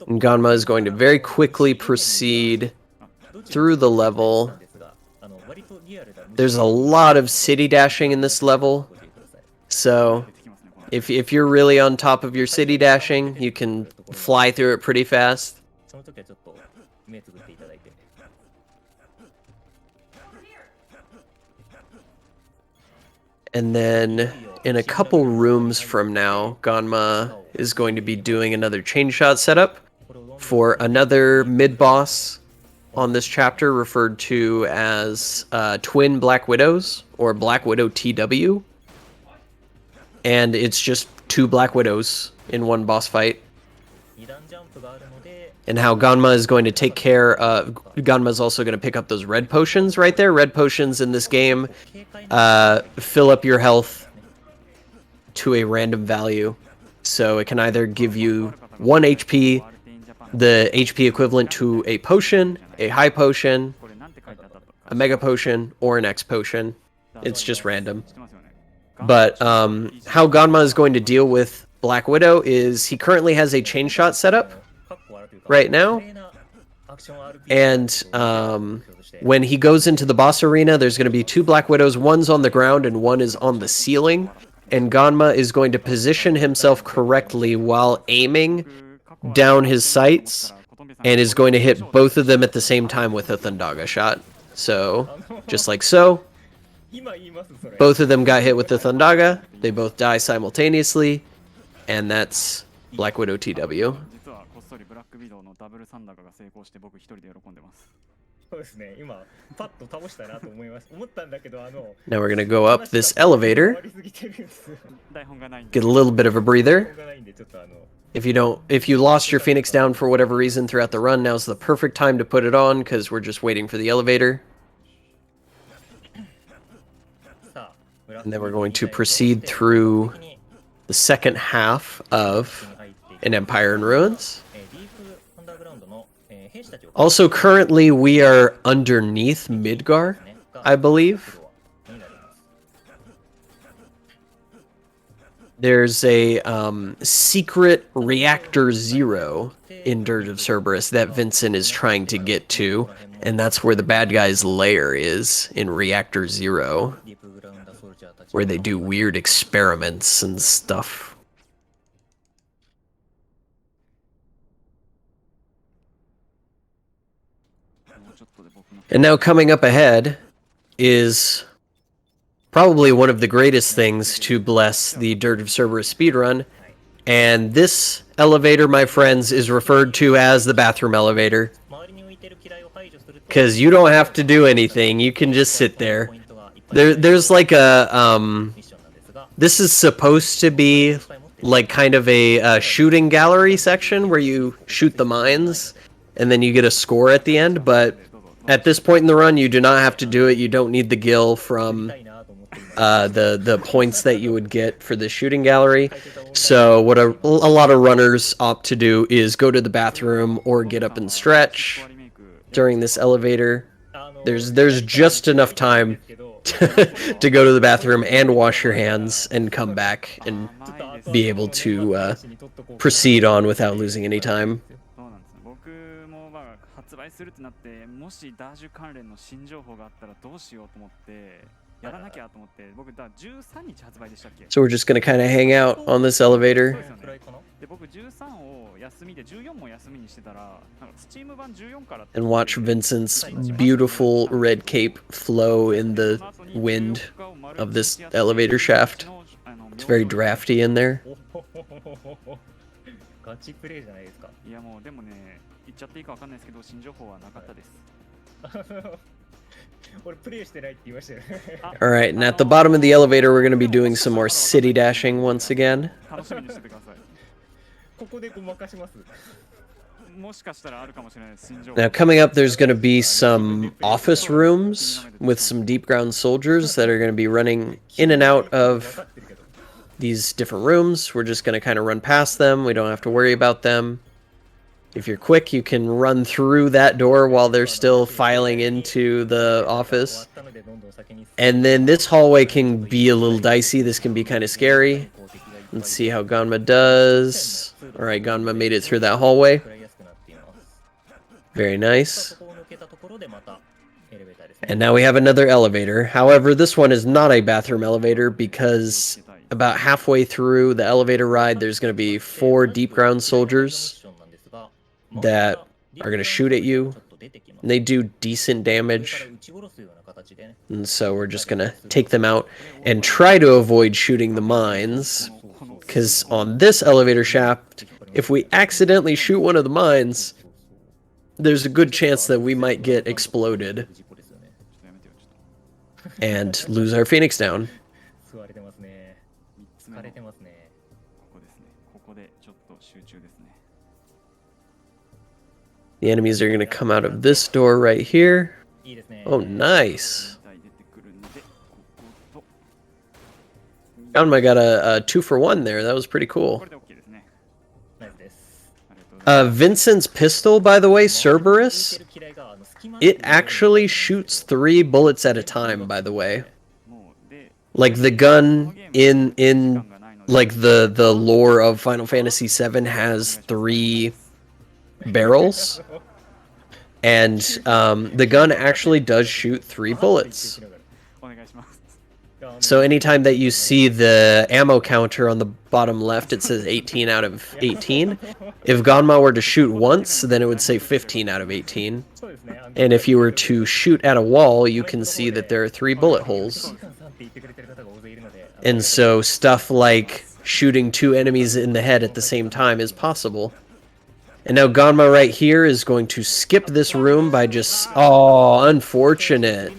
And Ganma is going to very quickly proceed through the level. There's a lot of city dashing in this level, so if you're really on top of your city dashing, you can fly through it pretty fast. And then in a couple rooms from now, Ganma is going to be doing another chain shot setup for another mid-boss on this chapter, referred to as Twin Black Widows, or Black Widow TW. And it's just 2 Black Widows in one boss fight. And how Ganma is going to take care of... Ganma is also going to pick up those red potions right there. Red potions in this game fill up your health to a random value. So it can either give you 1 HP, the HP equivalent to a potion, a high potion, a mega potion, or an X potion. It's just random. But how Ganma is going to deal with Black Widow is he currently has a chain shot setup right now. And when he goes into the boss arena, there's going to be 2 Black Widows. One's on the ground and one is on the ceiling. And Ganma is going to position himself correctly while aiming down his sights, and is going to hit both of them at the same time with a Thundaga shot. So, just like so, both of them got hit with the Thundaga, they both die simultaneously, and that's Black Widow TW. Now we're gonna go up this elevator, get a little bit of a breather. If you lost your Phoenix down for whatever reason throughout the run, now's the perfect time to put it on, because we're just waiting for the elevator. And then we're going to proceed through the second half of An Empire in Ruins. Also, currently we are underneath Midgar, I believe. There's a secret reactor 0 in Dirge of Cerberus that Vincent is trying to get to, and that's where the bad guy's lair is, in reactor 0, where they do weird experiments and stuff. And now coming up ahead is probably one of the greatest things to bless the Dirge of Cerberus speedrun, and this elevator, my friends, is referred to as the bathroom elevator. Because you don't have to do anything, you can just sit there. There's like a, this is supposed to be like kind of a shooting gallery section where you shoot the mines, and then you get a score at the end, but at this point in the run, you do not have to do it. You don't need the gil from the points that you would get for the shooting gallery. So what a lot of runners opt to do is go to the bathroom or get up and stretch during this elevator. There's just enough time to go to the bathroom and wash your hands and come back and be able to proceed on without losing any time. 発売するってなって、もしダージュ関連の新情報があったらどうしようと思ってやらなきゃと思って、僕だ13日発売でしたっけ? So we're just gonna kind of hang out on this elevator. で僕13を休みで14も休みにしてたら、なんかスチーム版14から and watch Vincent's beautiful red cape flow in the wind of this elevator shaft. It's very drafty in there. ガチプレイじゃないですか。いやもうでもね。言っちゃっていいかわかんないですけど、新情報はなかったです。俺プレイしてないって言いましたよね。Alright, and at the bottom of the elevator, we're going to be doing some more city dashing once again. 楽しみにしててください。ここでごまかします。もしかしたらあるかもしれない新情報。Now, coming up, there's going to be some office rooms with some deep ground soldiers that are going to be running in and out of these different rooms. We're just going to kind of run past them. We don't have to worry about them. If you're quick, you can run through that door while they're still filing into the office. And then this hallway can be a little dicey. This can be kind of scary. Let's see how Ganma does. Alright, Ganma made it through that hallway. Very nice. And now we have another elevator. However, this one is not a bathroom elevator because about halfway through the elevator ride, there's going to be 4 deep ground soldiers that are going to shoot at you. And they do decent damage. And so we're just going to take them out and try to avoid shooting the mines. Because on this elevator shaft, if we accidentally shoot one of the mines, there's a good chance that we might get exploded and lose our Phoenix down. The enemies are going to come out of this door right here. Oh, nice. Ganma got a 2-for-1 there. That was pretty cool. Vincent's pistol, by the way, Cerberus, it actually shoots 3 bullets at a time, by the way. Like the gun in like the lore of Final Fantasy VII has 3 barrels, and the gun actually does shoot 3 bullets. So anytime that you see the ammo counter on the bottom left, it says 18 out of 18. If Ganma were to shoot once, then it would say 15 out of 18. And if you were to shoot at a wall, you can see that there are 3 bullet holes. And so stuff like shooting 2 enemies in the head at the same time is possible. And now Ganma right here is going to skip this room by just... Oh, unfortunate.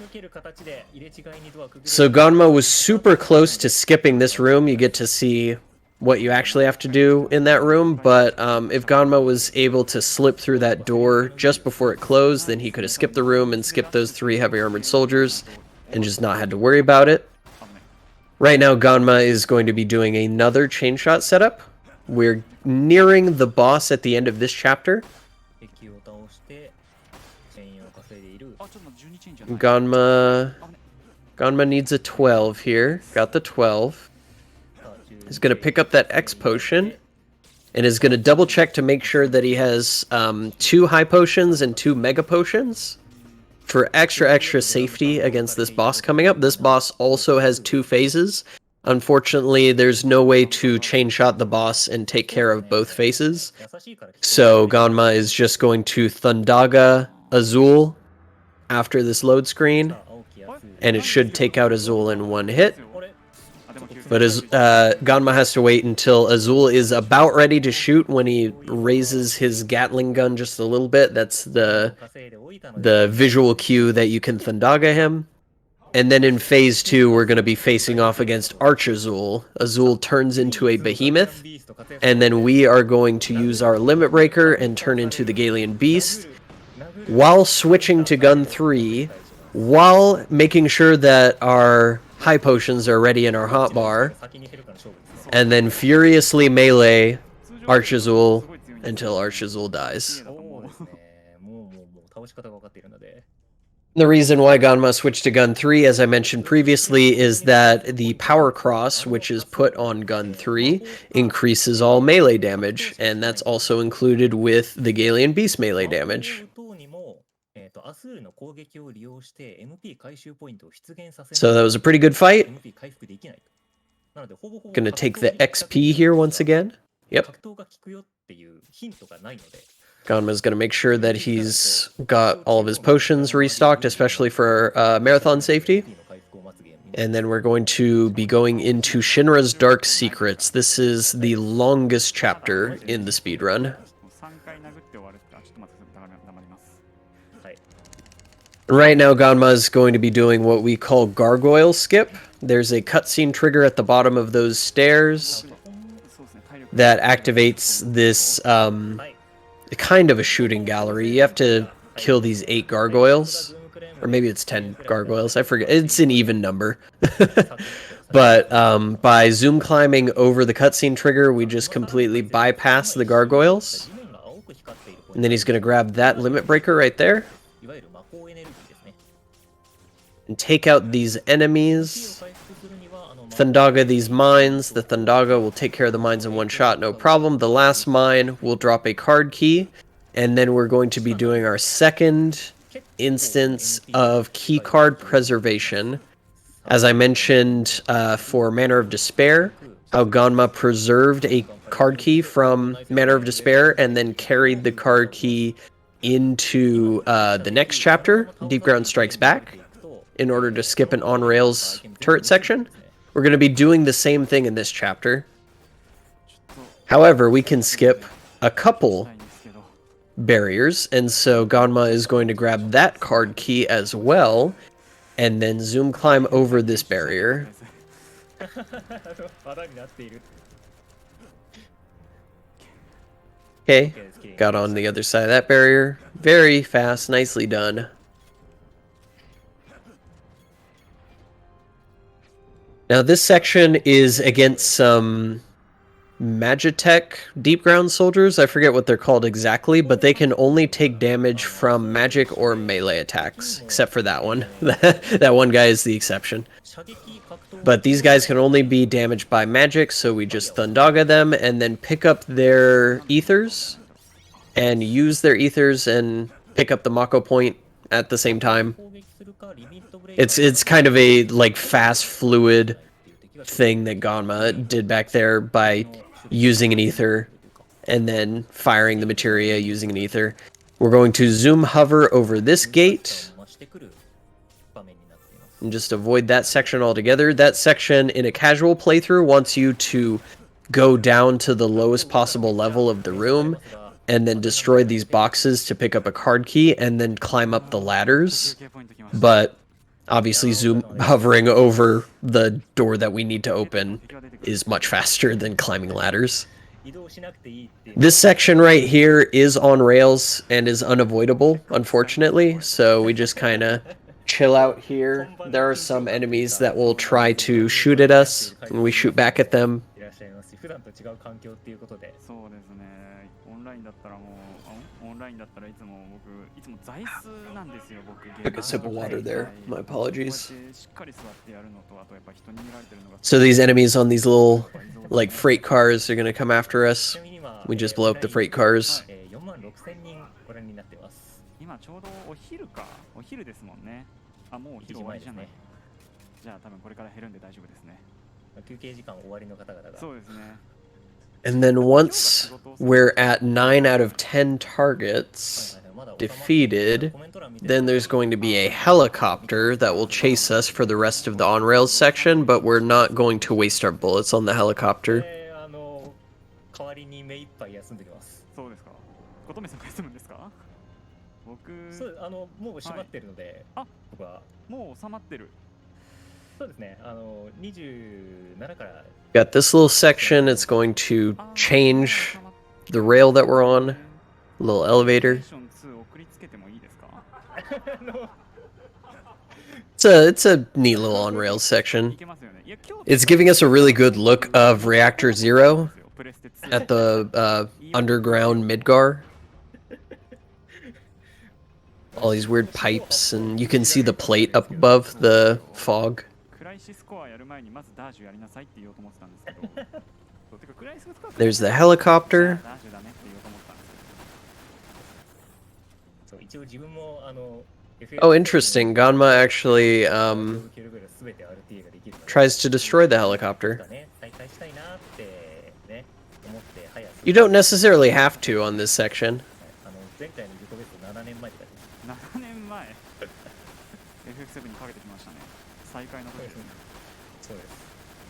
So Ganma was super close to skipping this room. You get to see what you actually have to do in that room. But if Ganma was able to slip through that door just before it closed, then he could have skipped the room and skipped those 3 heavy armored soldiers and just not had to worry about it. Right now, Ganma is going to be doing another chain shot setup. We're nearing the boss at the end of this chapter. Ganma Ganma needs a 12 here. Got the 12. He's going to pick up that X potion and is going to double check to make sure that he has 2 high potions and 2 mega potions for extra safety against this boss coming up. This boss also has 2 phases. Unfortunately, there's no way to chain shot the boss and take care of both phases. So Ganma is just going to Thundaga Azul after this load screen, and it should take out Azul in 1 hit. But Ganma has to wait until Azul is about ready to shoot when he raises his Gatling gun just a little bit. That's the visual cue that you can Thundaga him. And then in phase 2, we're going to be facing off against Azul. Azul turns into a behemoth, and then we are going to use our Limit Breaker and turn into the Galien Beast, while switching to Gun 3, while making sure that our high potions are ready in our hotbar, and then furiously melee Azul until Azul dies. The reason why Ganma switched to Gun 3, as I mentioned previously, is that the Power Cross, which is put on Gun 3, increases all melee damage, and that's also included with the Galien Beast melee damage. So that was a pretty good fight. Gonna take the XP here once again. Yep. Ganma's going to make sure that he's got all of his potions restocked, especially for marathon safety. And then we're going to be going into Shinra's Dark Secrets. This is the longest chapter in the speedrun. Right now, Ganma is going to be doing what we call gargoyle skip. There's a cutscene trigger at the bottom of those stairs that activates this kind of a shooting gallery. You have to kill these 8 gargoyles, or maybe it's 10 gargoyles. I forget. It's an even number. But by zoom climbing over the cutscene trigger, we just completely bypass the gargoyles. And then he's going to grab that limit breaker right there and take out these enemies. Thundaga these mines. The Thundaga will take care of the mines in 1 shot, no problem. The last mine will drop a card key, and then we're going to be doing our second instance of key card preservation. As I mentioned for Manor of Despair, how Ganma preserved a card key from Manor of Despair and then carried the card key into the next chapter, Deep Ground Strikes Back, in order to skip an on-rails turret section. We're going to be doing the same thing in this chapter. However, we can skip a couple barriers, and so Ganma is going to grab that card key as well, and then zoom climb over this barrier. Okay, got on the other side of that barrier. Very fast, nicely done. Now this section is against some Magitech Deep Ground soldiers. I forget what they're called exactly, but they can only take damage from magic or melee attacks, except for that one. That one guy is the exception. But these guys can only be damaged by magic, so we just Thundaga them and then pick up their ethers and use their ethers and pick up the Mako point at the same time. It's kind of a like fast fluid thing that Ganma did back there by using an ether and then firing the materia using an ether. We're going to zoom hover over this gate and just avoid that section altogether. That section in a casual playthrough wants you to go down to the lowest possible level of the room and then destroy these boxes to pick up a card key and then climb up the ladders. But obviously zoom hovering over the door that we need to open is much faster than climbing ladders. This section right here is on rails and is unavoidable, unfortunately, so we just kind of chill out here. There are some enemies that will try to shoot at us, and we shoot back at them. 普段と違う環境っていうことで。そうですね。オンラインだったらもう、オンラインだったらいつも僕、いつも座椅子なんですよ、僕。Took a sip of water there. My こうや apologies. ってしっかり座ってやるのと、あとやっぱ人に見られてるのが。 So these enemies on these little, like, freight cars are gonna come after us. ちなみに今、 We just blow up the freight cars. 4万6000人ご覧になってます。今ちょうどお昼か。お昼ですもんね。あ、もうお昼終わりじゃない。じゃあ多分これから減るんで大丈夫ですね。休憩時間終わりの方々が。そうですね。And then once we're at 9 out of 10 targets defeated, then there's going to be a helicopter that will chase us for the rest of the on-rails section, but we're not going to waste our bullets on the helicopter. 代わりに目いっぱい休んできます。そうですか。琴目さんが休むんですか？僕、そう、もう閉まってるので、あ、僕はもう収まってる。そうですね。27から。 Got this little section. It's going to change the rail that we're on. A little elevator. It's a neat little on-rails section. It's giving us a really good look of Reactor Zero at the underground Midgar. All these weird pipes, and you can see the plate up above the fog. There's the helicopter. Oh, interesting. Ganma actually tries to destroy the helicopter. You don't necessarily have to on this section. 7年前 FF7 にかけてきましたね。再開の時ですね。そうです。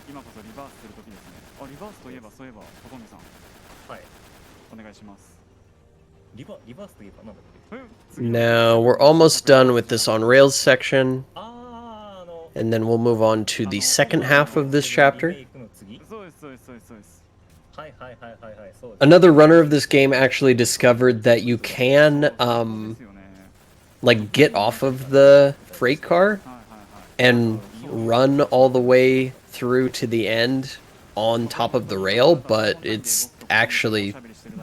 今こそリバースする時ですね。あ、リバースといえばそういえば琴音さん、はい、お願いします。リバースといえばなんだっけ。 Now we're almost done with this on rails section, and then we'll move on to the second half of this chapter. Another runner of this game actually discovered that you can like get off of the freight car and run all the way through to the end on top of the rail, but it's actually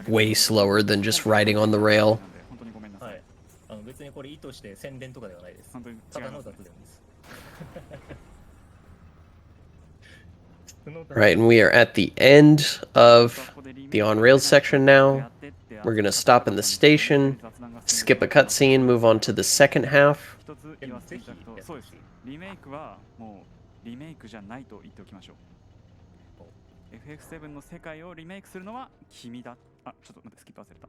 way slower than just riding on the rail. Right, and we are at the end of the on-rails section now. We're going to stop in the station, skip a cutscene, move on to the second half. リメイクはもうリメイクじゃないと言っておきましょう。FF7 の世界をリメイクするのは君だ。あ、ちょっと待って、スキップ忘れた。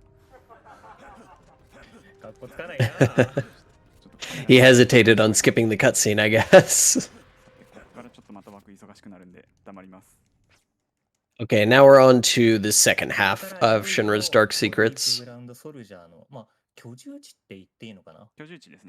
かっこつかないな。He hesitated on skipping the cutscene, I guess. ここからちょっとまた僕忙しくなるんで黙ります。Okay, now we're on to the second half of Shinra's Dark Secrets.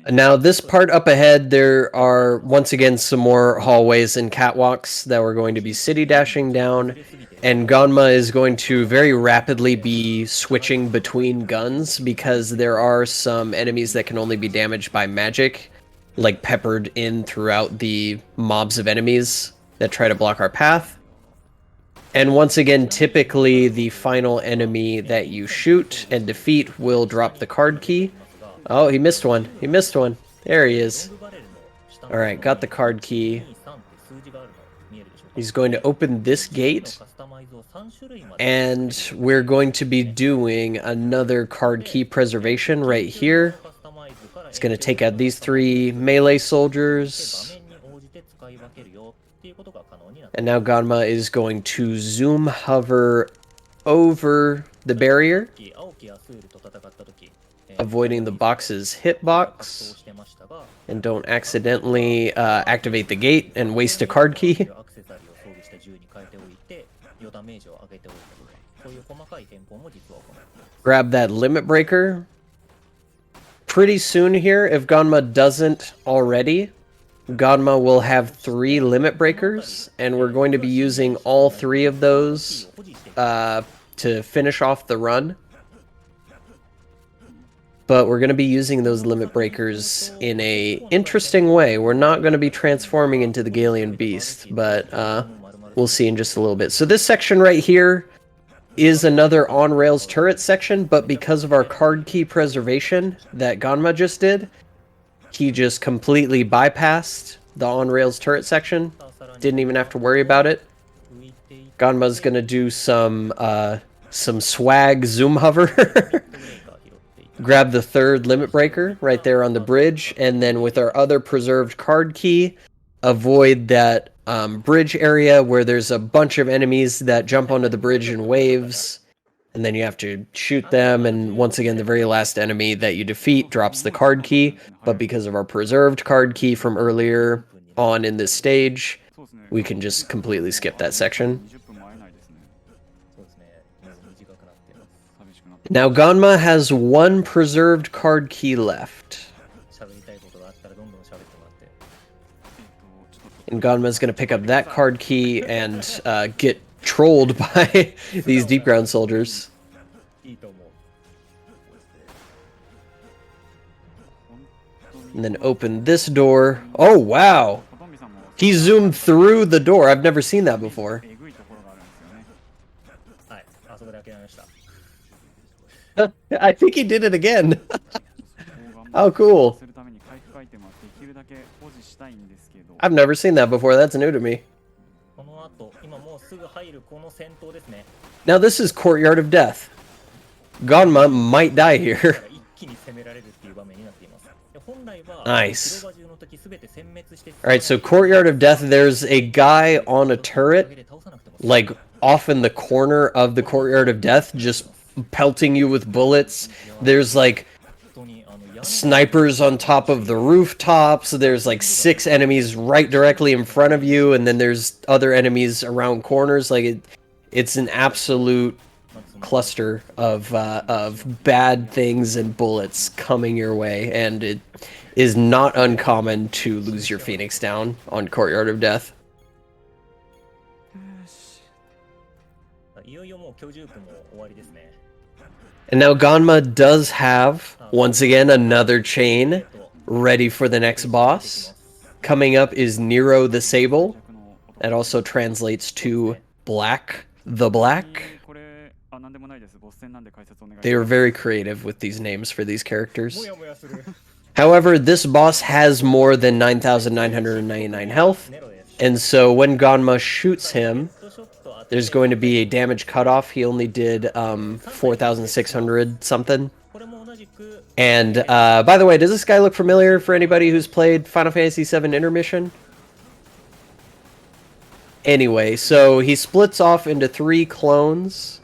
Now, this part up ahead, there are once again some more hallways and catwalks that we're going to be city dashing down, and Ganma is going to very rapidly be switching between guns because there are some enemies that can only be damaged by magic, like peppered in throughout the mobs of enemies that try to block our path. And once again, typically the final enemy that you shoot and defeat will drop the card key. Oh, he missed one. He missed one. There he is. Alright, got the card key. He's going to open this gate. And we're going to be doing another card key preservation right here. It's going to take out these 3 melee soldiers. And now Ganma is going to zoom hover over the barrier, avoiding the box's hitbox, and don't accidentally activate the gate and waste a card key. Grab that limit breaker. Pretty soon here, if Ganma doesn't already, Ganma will have 3 limit breakers, and we're going to be using all 3 of those to finish off the run. But we're going to be using those limit breakers in a interesting way. We're not going to be transforming into the Galian Beast, but we'll see in just a little bit. So this section right here is another on-rails turret section, but because of our card key preservation that Ganma just did, he just completely bypassed the on-rails turret section. Didn't even have to worry about it. Ganma's gonna do some swag zoom hover. Grab the third limit breaker right there on the bridge, and then with our other preserved card key, avoid that bridge area where there's a bunch of enemies that jump onto the bridge in waves, and then you have to shoot them, and once again the very last enemy that you defeat drops the card key, but because of our preserved card key from earlier on in this stage, we can just completely skip that section. Now Ganma has one preserved card key left. And Ganma's going to pick up that card key and get trolled by these deep ground soldiers. And then open this door. Oh, wow! He zoomed through the door. I've never seen that before. I think he did it again. Oh, cool. I've never seen that before. That's new to me. Now this is Courtyard of Death. Ganma might die here. Nice. Alright, so Courtyard of Death, there's a guy on a turret, like, off in the corner of the Courtyard of Death, just pelting you with bullets. There's, like, snipers on top of the rooftops. There's, like, 6 enemies right directly in front of you, and then there's other enemies around corners. Like, it's an absolute cluster of bad things and bullets coming your way, and it is not uncommon to lose your Phoenix down on Courtyard of Death. And now Ganma does have, once again, another chain ready for the next boss. Coming up is Nero the Sable. That also translates to Black the Black. They were very creative with these names for these characters. However, this boss has more than 9,999 health, and so when Ganma shoots him, there's going to be a damage cutoff. He only did 4,600 something. And by the way, does this guy look familiar for anybody who's played Final Fantasy VII Intermission? Anyway, so he splits off into 3 clones,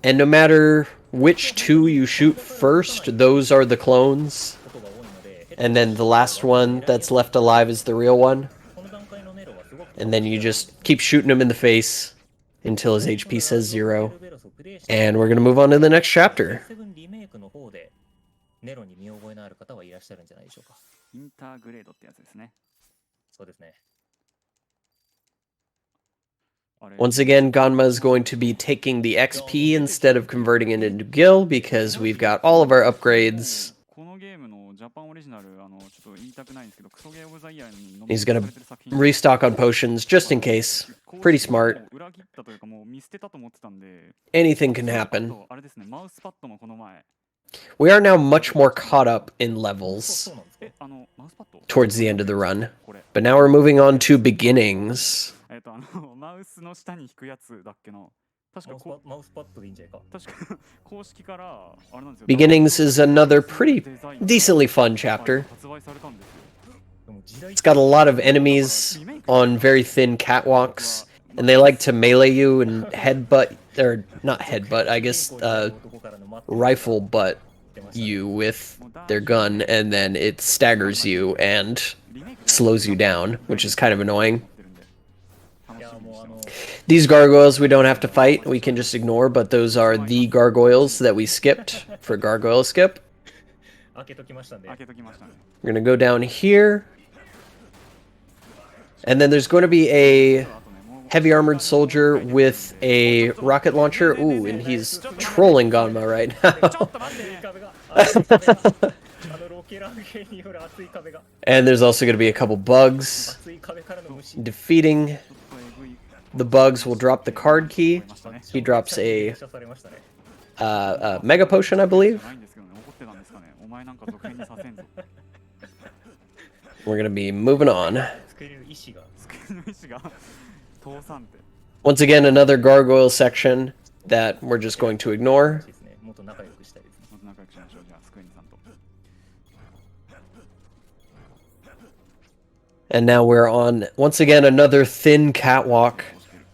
and no matter which 2 you shoot first, those are the clones. And then the last one that's left alive is the real one. And then you just keep shooting him in the face until his HP says 0. And we're going to move on to the next chapter. Once again, Ganma is going to be taking the XP instead of converting it into gil, because we've got all of our upgrades. He's going to restock on potions just in case. Pretty smart. Anything can happen. We are now much more caught up in levels towards the end of the run. But now we're moving on to beginnings. Beginnings is another pretty decently fun chapter. It's got a lot of enemies on very thin catwalks, and they like to melee you and headbutt, or not headbutt, I guess rifle butt you with their gun, and then it staggers you and slows you down, which is kind of annoying. These gargoyles we don't have to fight, we can just ignore, but those are the gargoyles that we skipped for gargoyle skip. We're gonna go down here. And then there's going to be a heavy armored soldier with a rocket launcher. Ooh, and he's trolling Ganma right now. And there's also going to be a couple bugs. Defeating the bugs will drop the card key. He drops a 発射されましたね。 Mega Potion, I believe. ないんですけどね、怒ってたんですかね。お前なんか続編にさせんぞ。 We're gonna be moving on. 作れる意志が。机の意志が倒産って。 Once again, another gargoyle section that we're just going to ignore. ですね。もっと仲良くしたいですね。まず仲良くしましょう。じゃあ、スクエニさんと。 And now we're on, once again, another thin catwalk.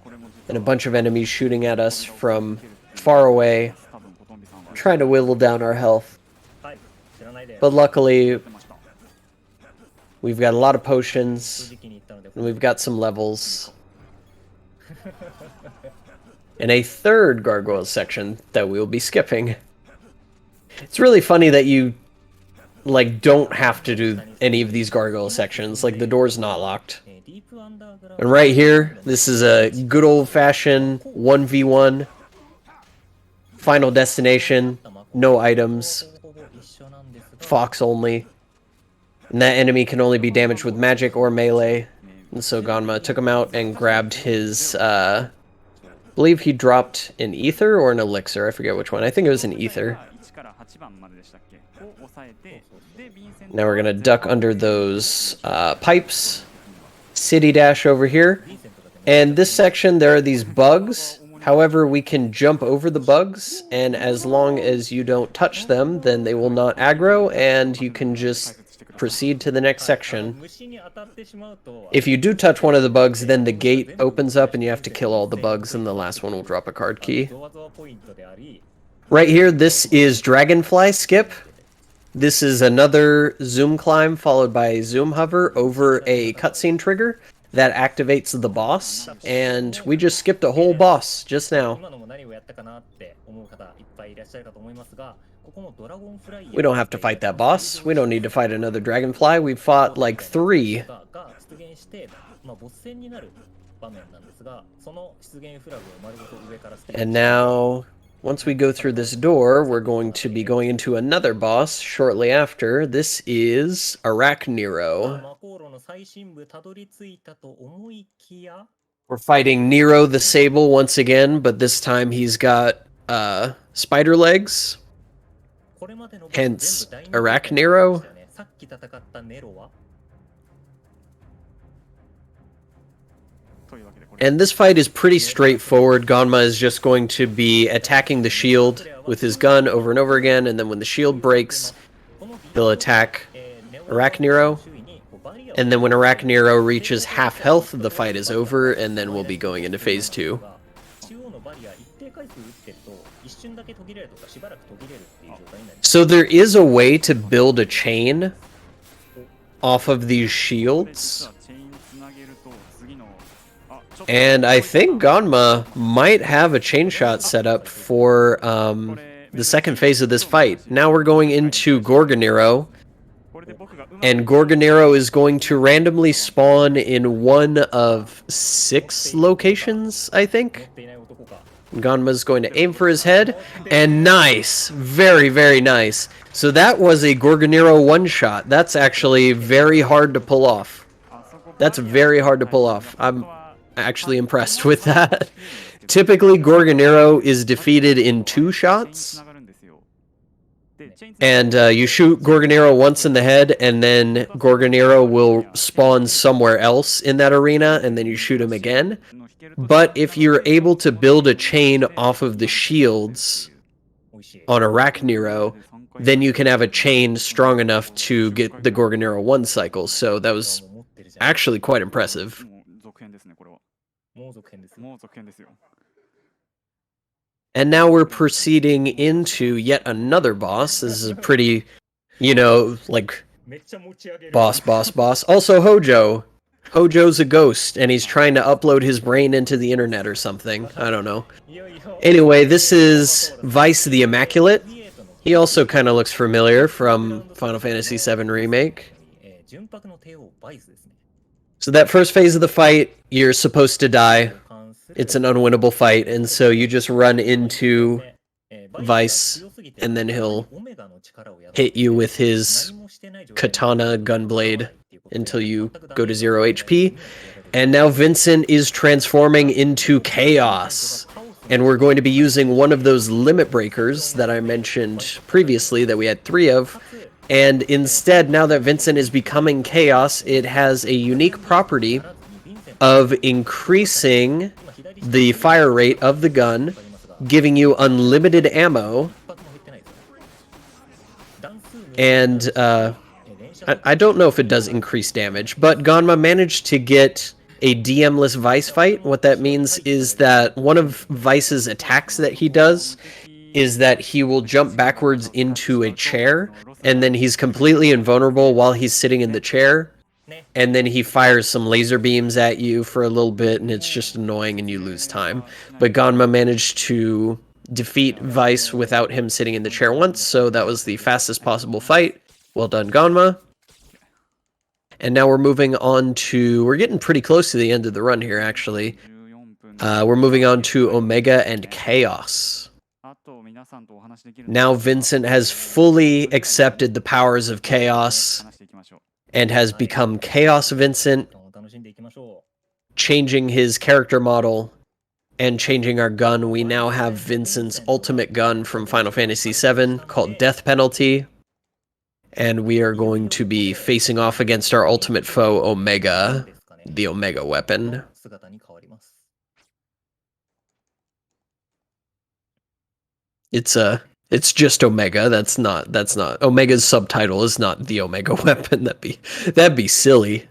これも実 And a bunch of enemies shooting at us from far away, 多分ポトンビさんは trying to whittle down our health. はい。知らないで。 But luckily, やってました。 we've got a lot of 正 potions, 直に言ったので。 and we've got some levels. And a third gargoyle section that we'll be skipping. It's really funny that you, like, don't have to do any of these gargoyle sections. Like, the door's not locked. ディープアンダーグラウン And right here, this is a good old-fashioned 1v1. Final destination, no items, ほぼ一緒なんですが。 fox only. And that enemy can only be damaged with magic or melee. And so Ganma took him out and grabbed his, I believe he dropped an ether or an elixir. I forget which one. I think it was an ether. 1から8番まででしたっけを抑えて、で、ヴィンセント Now we're gonna duck under those pipes. City dash over here. And this section, there are these bugs. However, we can jump over the bugs, and as long as you don't touch them, then they will not aggro, and you can just proceed to the next section. 虫に当たってしまうと。 If you do touch one of the bugs, then the gate opens up and you have to kill all the bugs, and the last one will drop a card key. ゾワゾワポイントであり。 Right here, this is Dragonfly Skip. This is another zoom climb followed by a zoom hover over a cutscene trigger that activates the boss, and we just skipped a whole boss just now. 今のも何をやったかなって思う方いっぱいいらっしゃるかと思いますが、ここのドラゴンフライヤー We don't have to fight that boss. We don't need to fight another Dragonfly. We've fought like 3. が出現して、まあ、ボス戦になる場面なんですが、その出現フラグを丸ごと上からスキップ And now, once we go through this door, we're going to be going into another boss shortly after. This is Arachnero. 魔航路の最深部たどり着いたと思いきや、 We're fighting Nero the Sable once again, but this time he's got spider legs. これまでのボス Hence, 全部大人気 Arachnero. でしたよね。さっき戦ったネロは というわけでこれ And this fight is pretty straightforward. Ganma is just going to be attacking the shield with his gun over and over again, and then when the shield breaks, この he'll attack ネオ Arachnero. 周囲にこうバリアを And then when Arachnero reaches half health, the fight is over, and then we'll be going into phase 2. 中央のバリア一定回数打ってると一瞬だけ途切れるとかしばらく途切れるっていう状態になります。 So there is a way to build a chain off of these 実 shields. はチェインつなげると次のあちょっと And I think Ganma might have a chain shot set up for the second phase of this fight. Now we're going into Gorgonero, これで僕がうまく and Gorgonero is going to randomly spawn in one of 6 locations, I 持 think. っていない男か。 Ganma's going to aim for his head, and nice! Very, very nice. So that was a Gorgonero one-shot. That's actually very hard to pull off. あそこ That's very hard to pull off. I'm actually impressed with that. Typically, Gorgonero is defeated in 2 shots. And you shoot Gorgonero once in the head, and then Gorgonero will spawn somewhere else in that arena, and then you shoot him again. But if you're able to build a chain off of the shields 美味しい。 on Arachnero, then you can have a chain strong enough to get the Gorgonero 1 cycle. So that was もう持ってるじゃん。 actually quite impressive. もう続編ですねこれはもう続編ですよ。もう続編ですよ And now we're proceeding into yet another boss. This is a pretty, like めっちゃ持ち上げる。 boss. Also Hojo. Hojo's a ghost, and he's trying to upload his brain into the internet or something. I don't know. いよいよ Anyway, this is Vice the Immaculate. He also kind of looks familiar from Final Fantasy VII Remake. 純白の帝王バイスですね。 So that first phase of the fight, you're supposed to die. 関する It's an unwinnable fight, and so you just run into バイス Vice, が強すぎて and then he'll オメガの力を宿 hit you with his 何もしてない状態で katana gunblade until you go to 0 HP. And now Vincent is transforming into chaos. And we're going to be using one of those limit breakers that I mentioned previously that we had 3 of. And instead, now that Vincent is becoming chaos, it has a unique property of increasing the fire rate of the gun, giving you unlimited ammo. And I don't know if it does increase damage, but Ganma managed to get a DM-less Vice fight. What that means is that one of Vice's attacks that he does is that he will jump backwards into a chair, and then he's completely invulnerable while he's sitting in the chair, and then he fires some laser beams at you for a little bit, and it's just annoying and you lose time. But Ganma managed to defeat Vice without him sitting in the chair once, so that was the fastest possible fight. Well done, Ganma. And now we're moving on to... We're getting pretty close to the end of the run here, actually. We're moving on to Omega and Chaos. Now Vincent has fully accepted the powers of Chaos and has become Chaos Vincent, changing his character model and changing our gun. We now have Vincent's ultimate gun from Final Fantasy VII called Death Penalty. And we are going to be facing off against our ultimate foe, Omega, the Omega weapon. It's just Omega. That's not Omega's subtitle is not the Omega weapon. That'd be silly.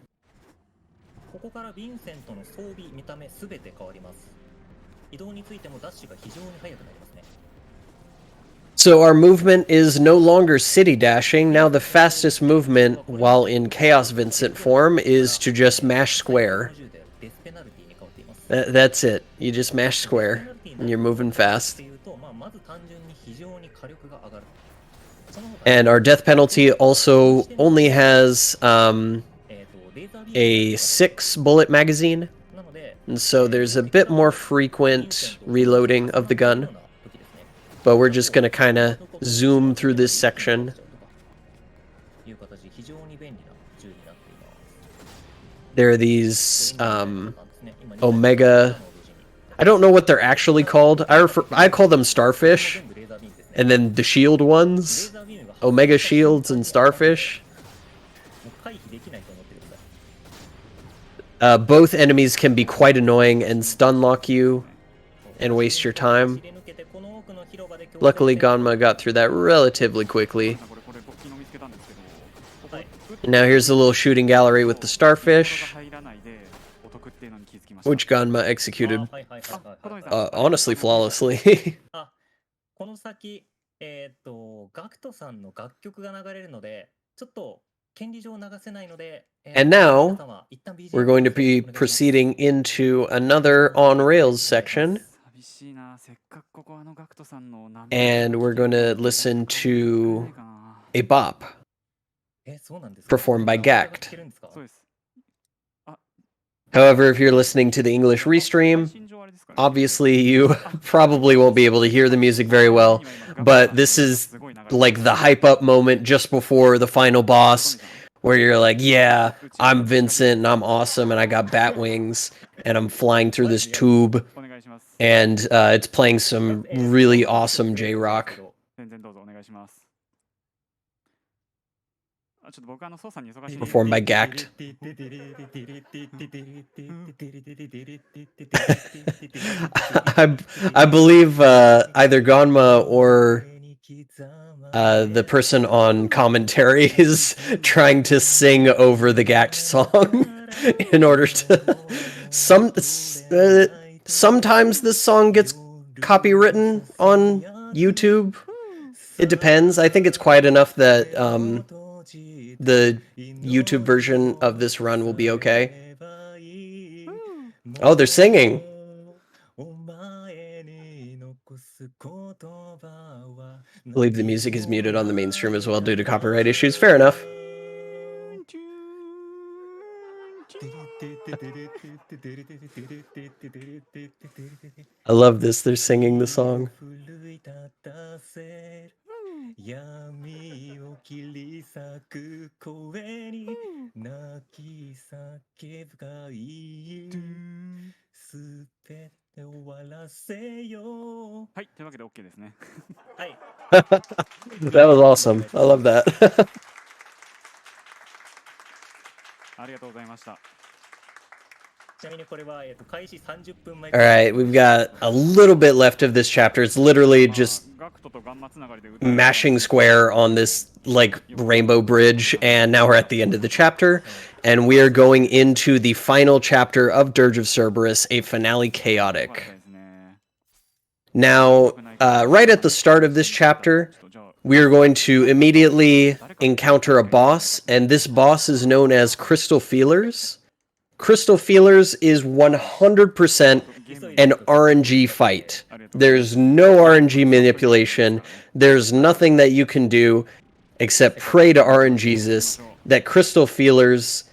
So our movement is no longer city dashing. Now the fastest movement while in Chaos Vincent form is to just mash square. That's it. You just mash square and you're moving fast. And our death penalty also only has a 6-bullet magazine. And so there's a bit more frequent reloading of the gun. But we're just going to kind of zoom through this section. There are these Omega... I don't know what they're actually called. I call them starfish. And then the shield ones. Omega shields and starfish. Both enemies can be quite annoying and stun lock you and waste your time. Luckily, Ganma got through that relatively quickly. Now here's the little shooting gallery with the starfish, which Ganma executed honestly flawlessly. And now, we're going to be proceeding into another on-rails section. And we're going to listen to a bop performed by Gact. However, if you're listening to the English restream, obviously you probably won't be able to hear the music very well, but this is like the hype up moment just before the final boss, where you're like, yeah, I'm Vincent and I'm awesome and I got bat wings and I'm flying through this tube, and it's playing some really awesome J-rock. Performed by Gact. I believe either Ganma or the person on commentary is trying to sing over the Gact song in order to... Sometimes this song gets copywritten on YouTube. It depends. I think it's quiet enough that the YouTube version of this run will be okay. Oh, they're singing. I believe the music is muted on the mainstream as well due to copyright issues. Fair enough. I love this. They're singing the song. 切り裂く声に泣き叫ぶがいいすべて終わらせよう。はい、というわけで OK ですね。はい。 That was awesome. I love that. ありがとうございました。ちなみにこれは、開始30分前 All right, we've got a little bit left of this chapter. It's literally まあ just ガクトとガンマつながりで歌える mashing square on this like rainbow bridge, and now we're at the end of the chapter, and we are going into the final chapter of Dirge of Cerberus, a finale よかった chaotic. ですね。 Now, right at the start of this chapter, ちょっとじゃあ we are going to immediately encounter a boss, and this boss is known as Crystal Feelers. Crystal Feelers is 100% an RNG fight. There's no RNG manipulation. There's nothing that you can do except pray to RNGesus that Crystal Feelers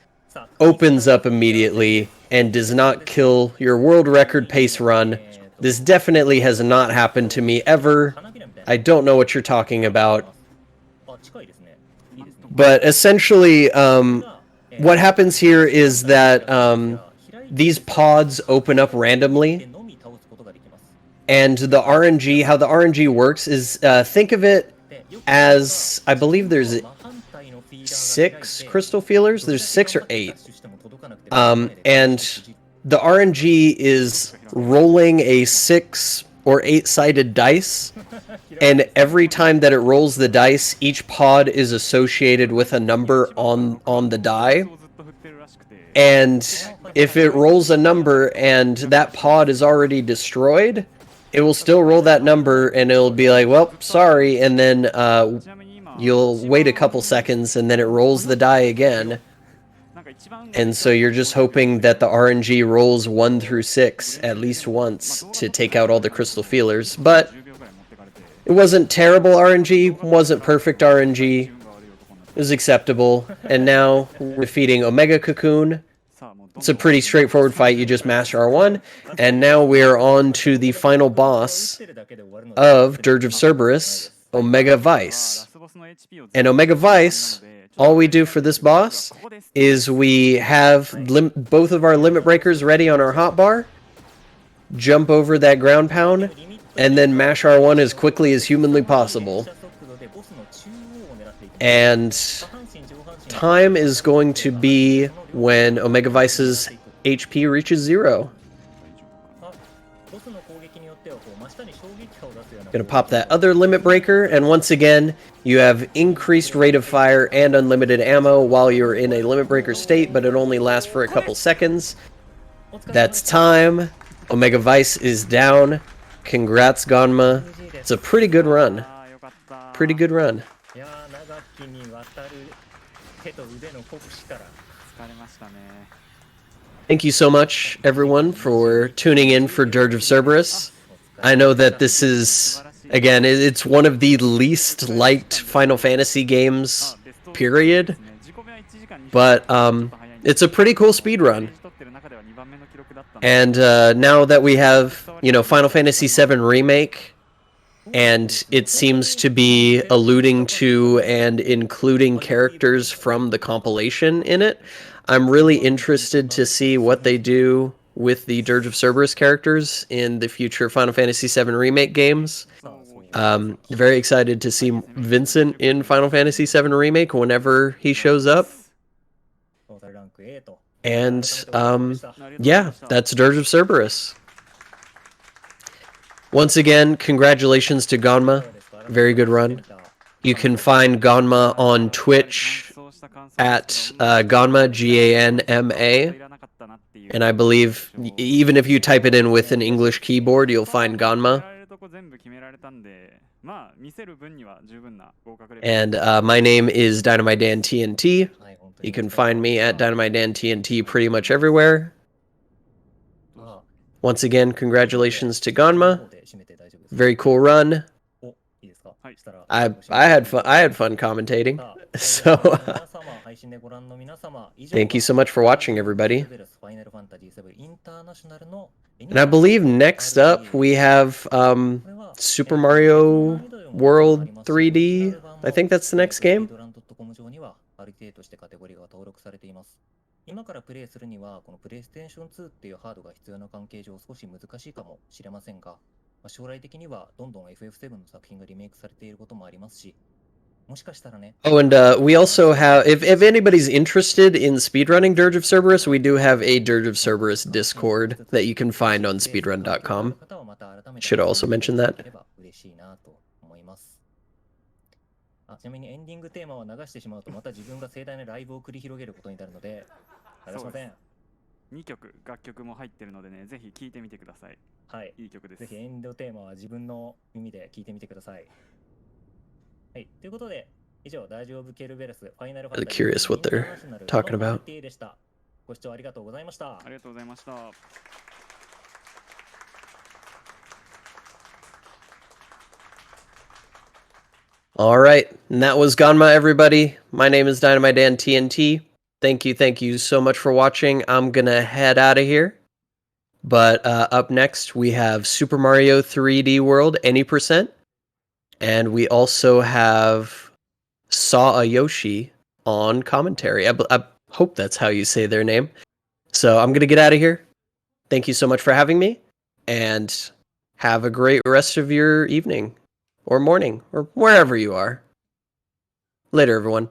opens up immediately and does not kill your world record pace run. This definitely has not happened to me ever. I don't know what you're talking about. あ、近いですね。いいですね。 But essentially, what happens here is that these pods open up randomly, のみ倒すことができます。 and the RNG, how the RNG works is, think of it で、よく as, I believe there's 真反対のフィーラーが 6 開いて crystal feelers. There's 6 or 8. ダッシュしても届かなくて And the RNG is rolling a 6 or 8-sided dice, and every time that it rolls the dice, each pod is associated with a number on the die. をずっと振ってるらしくて And if it rolls a number and that pod is already destroyed, it will still roll that number and it'll be like, well, sorry, and then ちなみに今 you'll wait a couple seconds and then it rolls the die again. なんか一番 And so you're just hoping that the RNG rolls 1 through 6 at least once to take out all the crystal feelers. But 10秒ぐらい持ってかれて it wasn't terrible RNG, wasn't perfect RNG. 運が悪い男になって It was acceptable. And now we're defeating Omega Cocoon. さあもうどんどん It's a pretty straightforward fight. You just mash R1. And now we're on to the final boss of Dirge of Cerberus, Omega ラ Vice. スボスの HP を And Omega Vice, all we do for this boss ここです is we have both of our limit breakers ready on our hotbar, jump over that ground pound, and then mash R1 as quickly as humanly possible. And time is going to be when Omega Vice's HP reaches 0. ボスの攻撃によってはこう真下に衝撃波を出すような Gonna pop that other limit breaker, and once again, you have increased rate of fire and unlimited ammo while you're in a limit breaker state, but it only lasts for a couple seconds. That's time. Omega Vice is down. Congrats, Ganma. It's a pretty good run. あーよかった Pretty good run. いやー長きにわたる手と腕の酷使から 疲れましたね Thank you so much, everyone, for tuning in for Dirge of Cerberus. I know that this is, again, it's one of the least liked Final Fantasy games, period. But it's a pretty cool speedrun. And now that we have, you know, Final Fantasy VII Remake, and it seems to be alluding to and including characters from the compilation in it, I'm really interested to see what they do with the Dirge of Cerberus characters in the future Final Fantasy VII Remake games. Very excited to see Vincent in Final Fantasy VII Remake whenever he shows up. トータルランク A と And yeah, that's Dirge of Cerberus. Once again, congratulations to Ganma. Very good run. You can find Ganma on Twitch at Ganma, Ganma. And I believe even if you type it in with an English keyboard, you'll find Ganma. やられるとこ全部決められたんでまあ見せる分には十分な合格レベル And my name is Dynamite Dan TNT. はい、本当に You can find me at Dynamite Dan TNT pretty much everywhere. あ Once again, congratulations to Ganma. で締めて大丈夫ですか Very cool run. お、いいですかはい。したら I had fun commentating. さあ So 皆様、配信でご覧の皆様、以上 thank you so much for watching, everybody. セルベルスファイナルファンタジー7インターナショナルの And I believe next up we have Super Mario World 3D. I think that's the next game. speedrun.com 上には RTA としてカテゴリーが登録されています。今からプレイするにはこのプレイステーション2っていうハードが必要な関係上少し難しいかもしれませんが、将来的にはどんどん FF7 の作品がリメイクされていることもありますし、もしかしたらね。 Oh, and we also have, if anybody's interested in speedrunning Dirge of Cerberus, we do have a Dirge of Cerberus Discord that you can find on speedrun.com. Should also mention that. 嬉しいなと思います。ちなみにエンディングテーマを流してしまうとまた自分が盛大なライブを繰り広げることになるので流しません。2曲楽曲も入ってるのでね、ぜひ聴いてみてください。はい、いい曲です。ぜひエンドテーマは自分の耳で聞いてみてください。はい、ということで以上ダージオブケルベルスファイナルファンタジー Really curious what they're talking about. でした。ご視聴ありがとうございました。ありがとうございました。All right, and that was Ganma, everybody. My name is Dynamite Dan TNT. Thank you so much for watching. I'm gonna head out of here. But up next, we have Super Mario 3D World, any %. And we also have Saw a Yoshi on commentary. I hope that's how you say their name. So I'm gonna get out of here. Thank you so much for having me, and have a great rest of your evening, or morning, or wherever you are. Later, everyone.